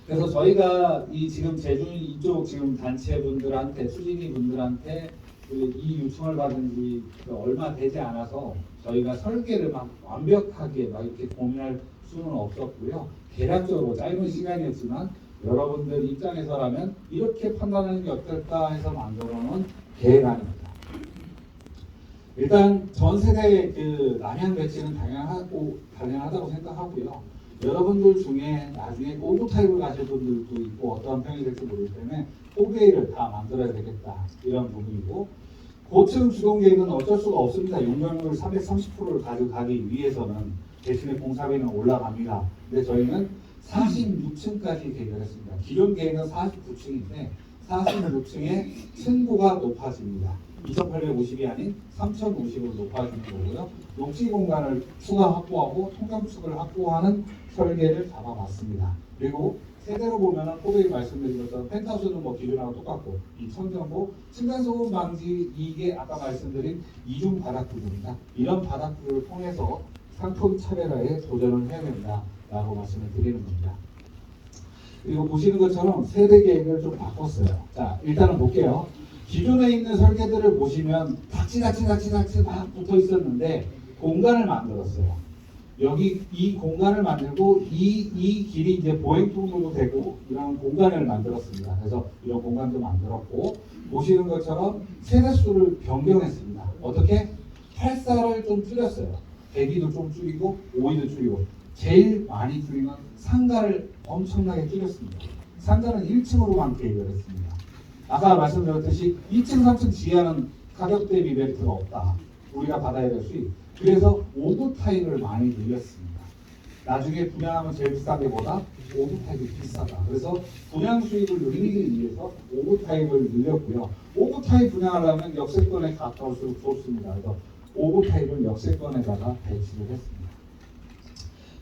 그래서 저희가 이 지금 제주인 이쪽 지금 단체분들한테 수진이 분들한테 이 요청을 받은 지 얼마 되지 않아서 저희가 설계를 막 완벽하게 막 이렇게 고민할 수는 없었고요. 대략적으로 짧은 시간이었지만 여러분들 입장에서라면 이렇게 판단하는 게 어떨까 해서 만들어놓은 계획안입니다. 일단 전 세대 그 남양 배치는 당연하다고 생각하고요. 여러분들 중에 나중에 오브 타입을 가실 분들도 있고 어떠한 평이 될지 모르기 때문에 포베이를 다 만들어야 되겠다 이런 부분이고 고층 주동 계획은 어쩔 수가 없습니다. 용적률 330%를 가져가기 위해서는 대신에 공사비는 올라갑니다. 근데 저희는 46층까지 계획을 했습니다. 기존 계획은 49층인데 46층의 층고가 높아집니다. 2,850이 아닌 3,050으로 높아지는 거고요. 녹지 공간을 추가 확보하고 통경축을 확보하는 설계를 잡아봤습니다. 그리고 세대로 보면은 포베이 말씀드린 것처럼 펜트하우스는 뭐 기존하고 똑같고 이 천정고 층간소음 방지 이게 아까 말씀드린 이중 바닥 구조입니다. 이런 바닥 구조를 통해서 상품 차별화에 도전을 해야 된다라고 말씀을 드리는 겁니다. 그리고 보시는 것처럼 세대 계획을 좀 바꿨어요. 자, 일단은 볼게요. 기존에 있는 설계들을 보시면 닥치닥치 막 붙어 있었는데 공간을 만들었어요. 여기 이 공간을 만들고 이 길이 이제 보행통로도 되고 이런 공간을 만들었습니다. 그래서 이런 공간도 만들었고 보시는 것처럼 세대수를 변경했습니다. 어떻게? 84를 좀 줄였어요. 102도 좀 줄이고 52도 줄이고 제일 많이 줄이는 상가를 엄청나게 줄였습니다. 상가는 1층으로만 계획을 했습니다. 아까 말씀드렸듯이 2층, 3층 지하는 가격 대비 메리트가 없다. 우리가 받아야 될 수익. 그래서 5구 타입을 많이 늘렸습니다. 나중에 분양하면 제일 비싼 데보다 5구 타입이 비싸다. 그래서 분양 수익을 늘리기 위해서 5구 타입을 늘렸고요. 5구 타입 분양하려면 역세권에 가까울수록 좋습니다. 그래서 5구 타입을 역세권에다가 배치를 했습니다.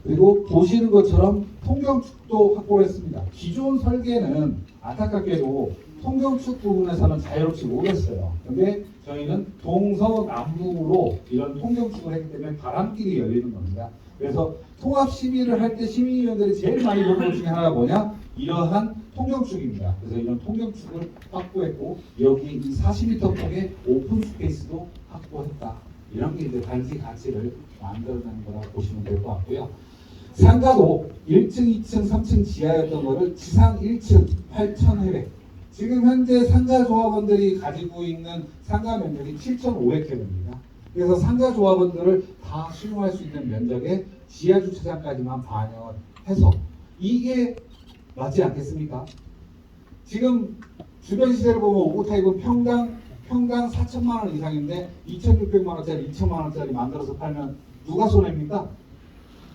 그리고 보시는 것처럼 통경축도 확보를 했습니다. 기존 설계는 안타깝게도 통경축 부분에서는 자유롭지 못했어요. 근데 저희는 동서남북으로 이런 통경축을 했기 때문에 바람길이 열리는 겁니다. 그래서 통합 시위를 할 때 시민위원들이 제일 많이 보는 것 중에 하나가 뭐냐? 이러한 통경축입니다. 그래서 이런 통경축을 확보했고 여기 이 40m 폭의 오픈 스페이스도 확보했다. 이런 게 이제 단지 가치를 만들어내는 거라고 보시면 될 것 같고요. 상가도 1층, 2층, 3층 지하였던 거를 지상 1층 8,000회획. 지금 현재 상가 조합원들이 가지고 있는 상가 면적이 7,500회입니다. 그래서 상가 조합원들을 다 수용할 수 있는 면적에 지하 주차장까지만 반영을 해서 이게 맞지 않겠습니까? 지금 주변 시세를 보면 오고타입은 평당 4천만 원 이상인데 2,600만 원짜리, 2천만 원짜리 만들어서 팔면 누가 손해입니까?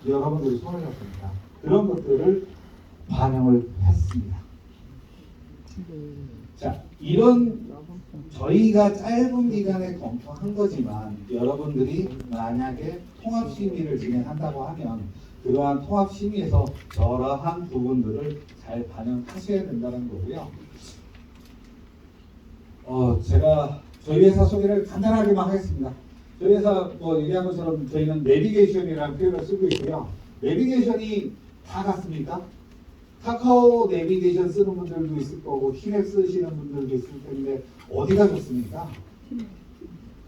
여러분들이 손해를 봅니다. 그런 것들을 반영을 했습니다. 자, 이런 저희가 짧은 기간에 검토한 거지만 여러분들이 만약에 통합 심의를 진행한다고 하면 그러한 통합 심의에서 저러한 부분들을 잘 반영하셔야 된다는 거고요. 제가 저희 회사 소개를 간단하게만 하겠습니다. 저희 회사 뭐 얘기한 것처럼 저희는 내비게이션이라는 표현을 쓰고 있고요. 내비게이션이 다 같습니까? 카카오 내비게이션 쓰는 분들도 있을 거고 티넥 쓰시는 분들도 있을 텐데 어디가 좋습니까?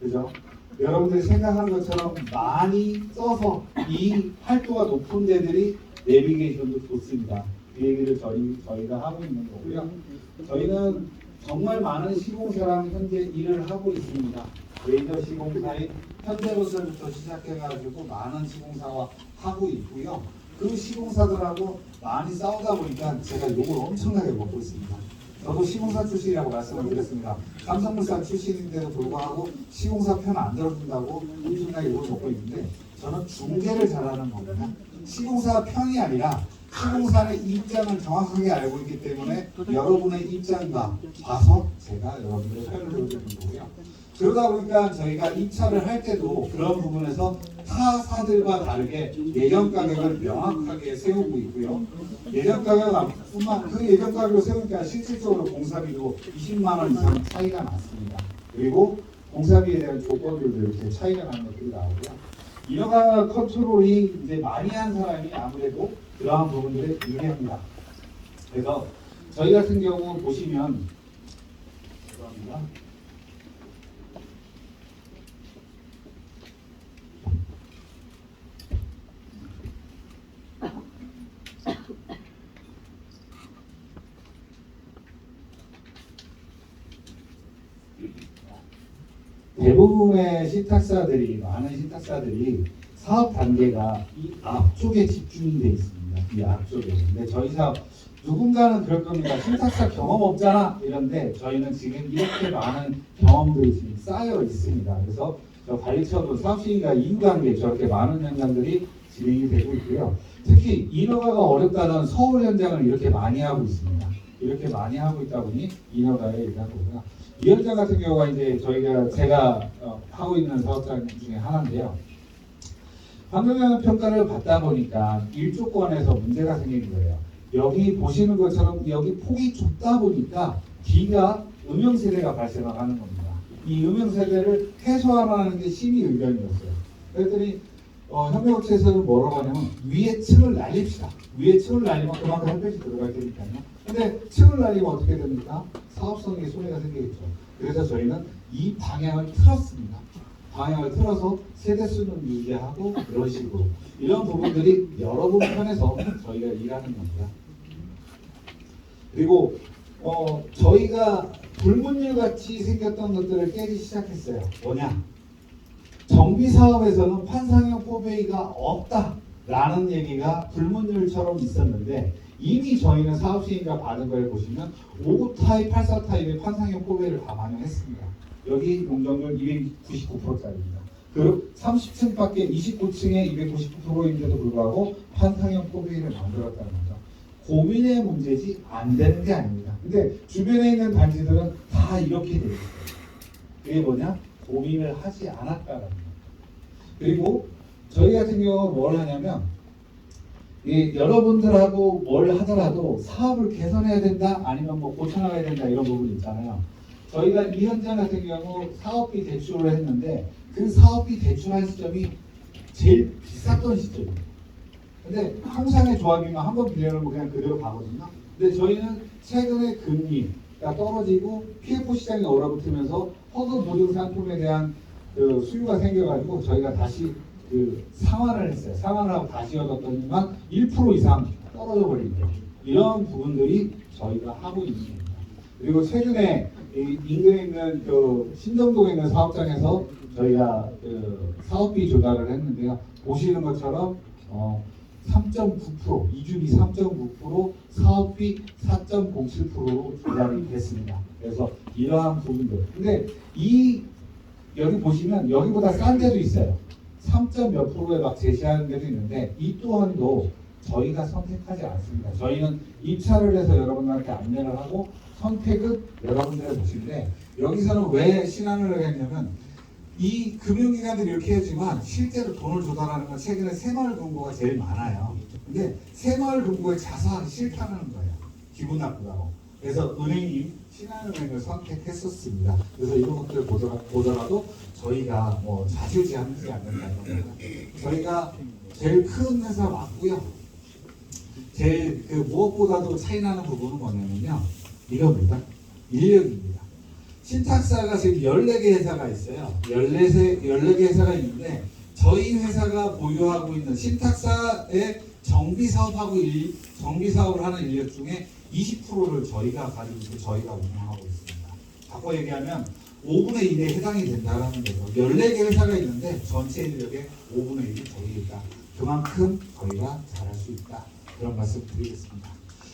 그죠? 여러분들이 생각하는 것처럼 많이 써서 이 활도가 높은 데들이 내비게이션도 좋습니다. 그 얘기를 저희가 하고 있는 거고요. 저희는 정말 많은 시공사랑 현재 일을 하고 있습니다. 메이저 시공사인 현대건설부터 시작해가지고 많은 시공사와 하고 있고요. 그 시공사들하고 많이 싸우다 보니까 제가 욕을 엄청나게 먹고 있습니다. 저도 시공사 출신이라고 말씀을 드렸습니다. 삼성물산 출신인데도 불구하고 시공사 편 안 들어준다고 엄청나게 욕을 먹고 있는데 저는 중개를 잘하는 겁니다. 시공사 편이 아니라 시공사의 입장을 정확하게 알고 있기 때문에 여러분의 입장과 봐서 제가 여러분의 편을 들어주는 거고요. 그러다 보니까 저희가 입찰을 할 때도 그런 부분에서 타사들과 다르게 예전 가격을 명확하게 세우고 있고요. 예전 가격뿐만 그 예전 가격을 세우니까 실질적으로 공사비도 20만 원 이상 차이가 났습니다. 그리고 공사비에 대한 조건들도 이렇게 차이가 나는 것들이 나오고요. 이러한 컨트롤이 이제 많이 한 사람이 아무래도 그러한 부분들에 유리합니다. 그래서 저희 같은 경우 보시면 죄송합니다. 대부분의 신탁사들이 많은 신탁사들이 사업 단계가 이 앞쪽에 집중이 돼 있습니다. 이 앞쪽에. 근데 저희 사업 누군가는 그럴 겁니다. 신탁사 경험 없잖아 이런데 저희는 지금 이렇게 많은 경험들이 지금 쌓여 있습니다. 그래서 저 관리처도 사업시행과 이후단계 저렇게 많은 현장들이 진행이 되고 있고요. 특히 인허가가 어렵다는 서울 현장을 이렇게 많이 하고 있습니다. 이렇게 많이 하고 있다 보니 인허가에 일단 거고요. 이 현장 같은 경우가 이제 제가 하고 있는 사업장 중에 하나인데요. 환경영향 평가를 받다 보니까 일조권에서 문제가 생긴 거예요. 여기 보시는 것처럼 여기 폭이 좁다 보니까 D가 음영세대가 발생을 하는 겁니다. 이 음영세대를 해소하라는 게 심의 의견이었어요. 그랬더니 현대업체에서는 뭐라고 하냐면 위에 층을 날립시다. 위에 층을 날리면 그만큼 햇볕이 들어갈 테니까요. 근데 층을 날리면 어떻게 됩니까? 사업성에 손해가 생기겠죠. 그래서 저희는 이 방향을 틀었습니다. 방향을 틀어서 세대수는 유지하고 그런 식으로 이런 부분들이 여러분 편에서 저희가 일하는 겁니다. 그리고 저희가 불문율 같이 생겼던 것들을 깨기 시작했어요. 뭐냐? 정비 사업에서는 환상형 포베이가 없다라는 얘기가 불문율처럼 있었는데 이미 저희는 사업시행자 받은 걸 보시면 5구 타입, 84 타입의 환상형 포베이를 다 반영했습니다. 여기 용적률 299%짜리입니다. 그 30층밖에 29층에 299%인데도 불구하고 환상형 포베이를 만들었다는 거죠. 고민의 문제지 안 되는 게 아닙니다. 근데 주변에 있는 단지들은 다 이렇게 되어 있어요. 그게 뭐냐? 고민을 하지 않았다라는 거예요. 그리고 저희 같은 경우 뭘 하냐면 여러분들하고 뭘 하더라도 사업을 개선해야 된다 아니면 뭐 고쳐나가야 된다 이런 부분이 있잖아요. 저희가 이 현장 같은 경우 사업비 대출을 했는데 그 사업비 대출한 시점이 제일 비쌌던 시점이에요. 근데 통상의 조합이면 한 번 빌려놓으면 그냥 그대로 가거든요. 근데 저희는 최근에 금리가 떨어지고 PF 시장이 얼어붙으면서 허그 보증 상품에 대한 그 수요가 생겨가지고 저희가 다시 그 상환을 했어요. 상환을 하고 다시 얻었더니만 1% 이상 떨어져 버린 거예요. 이런 부분들이 저희가 하고 있는 겁니다. 그리고 최근에 이 인근에 있는 그 신정동에 있는 사업장에서 저희가 그 사업비 조달을 했는데요. 보시는 것처럼 3.9%, 이주비 3.9%, 사업비 4.07%로 조달이 됐습니다. 그래서 이러한 부분들. 근데 여기 보시면 여기보다 싼 데도 있어요. 3. 몇 프로에 막 제시하는 데도 있는데 이 또한도 저희가 선택하지 않습니다. 저희는 입찰을 해서 여러분들한테 안내를 하고 선택은 여러분들의 몫인데 여기서는 왜 신안을 했냐면 이 금융기관들이 이렇게 하지만 실제로 돈을 조달하는 건 최근에 새마을금고가 제일 많아요. 근데 새마을금고에 자사하기 싫다는 거예요. 기분 나쁘다고. 그래서 은행이 신한은행을 선택했었습니다. 그래서 이런 것들을 보더라도 저희가 뭐 좌지우지하지 않는다는 겁니다. 저희가 제일 큰 회사 맞고요. 제일 그 무엇보다도 차이나는 부분은 뭐냐면요. 이겁니다. 인력입니다. 신탁사가 지금 14개 회사가 있어요. 14개 회사가 있는데 저희 회사가 보유하고 있는 신탁사의 정비사업을 하는 인력 중에 20%를 저희가 가지고 있고 저희가 운영하고 있습니다. 바꿔 얘기하면 5분의 1에 해당이 된다는 거죠. 14개 회사가 있는데 전체 인력의 5분의 1이 저희이다. 그만큼 저희가 잘할 수 있다. 그런 말씀 드리겠습니다.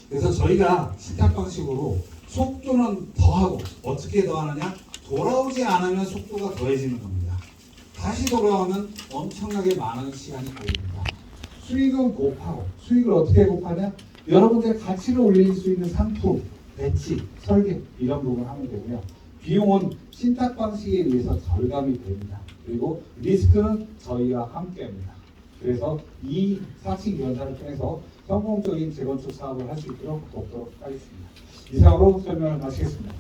그래서 저희가 신탁 방식으로 속도는 더하고 어떻게 더하느냐? 돌아오지 않으면 속도가 더해지는 겁니다. 다시 돌아오면 엄청나게 많은 시간이 걸립니다. 수익은 곱하고 수익을 어떻게 곱하냐? 여러분들의 가치를 올릴 수 있는 상품, 배치, 설계 이런 부분 하면 되고요. 비용은 신탁 방식에 의해서 절감이 됩니다. 그리고 리스크는 저희와 함께합니다. 그래서 이 4층 기원사를 통해서 성공적인 재건축 사업을 할 수 있도록 돕도록 하겠습니다. 이상으로 설명을 마치겠습니다.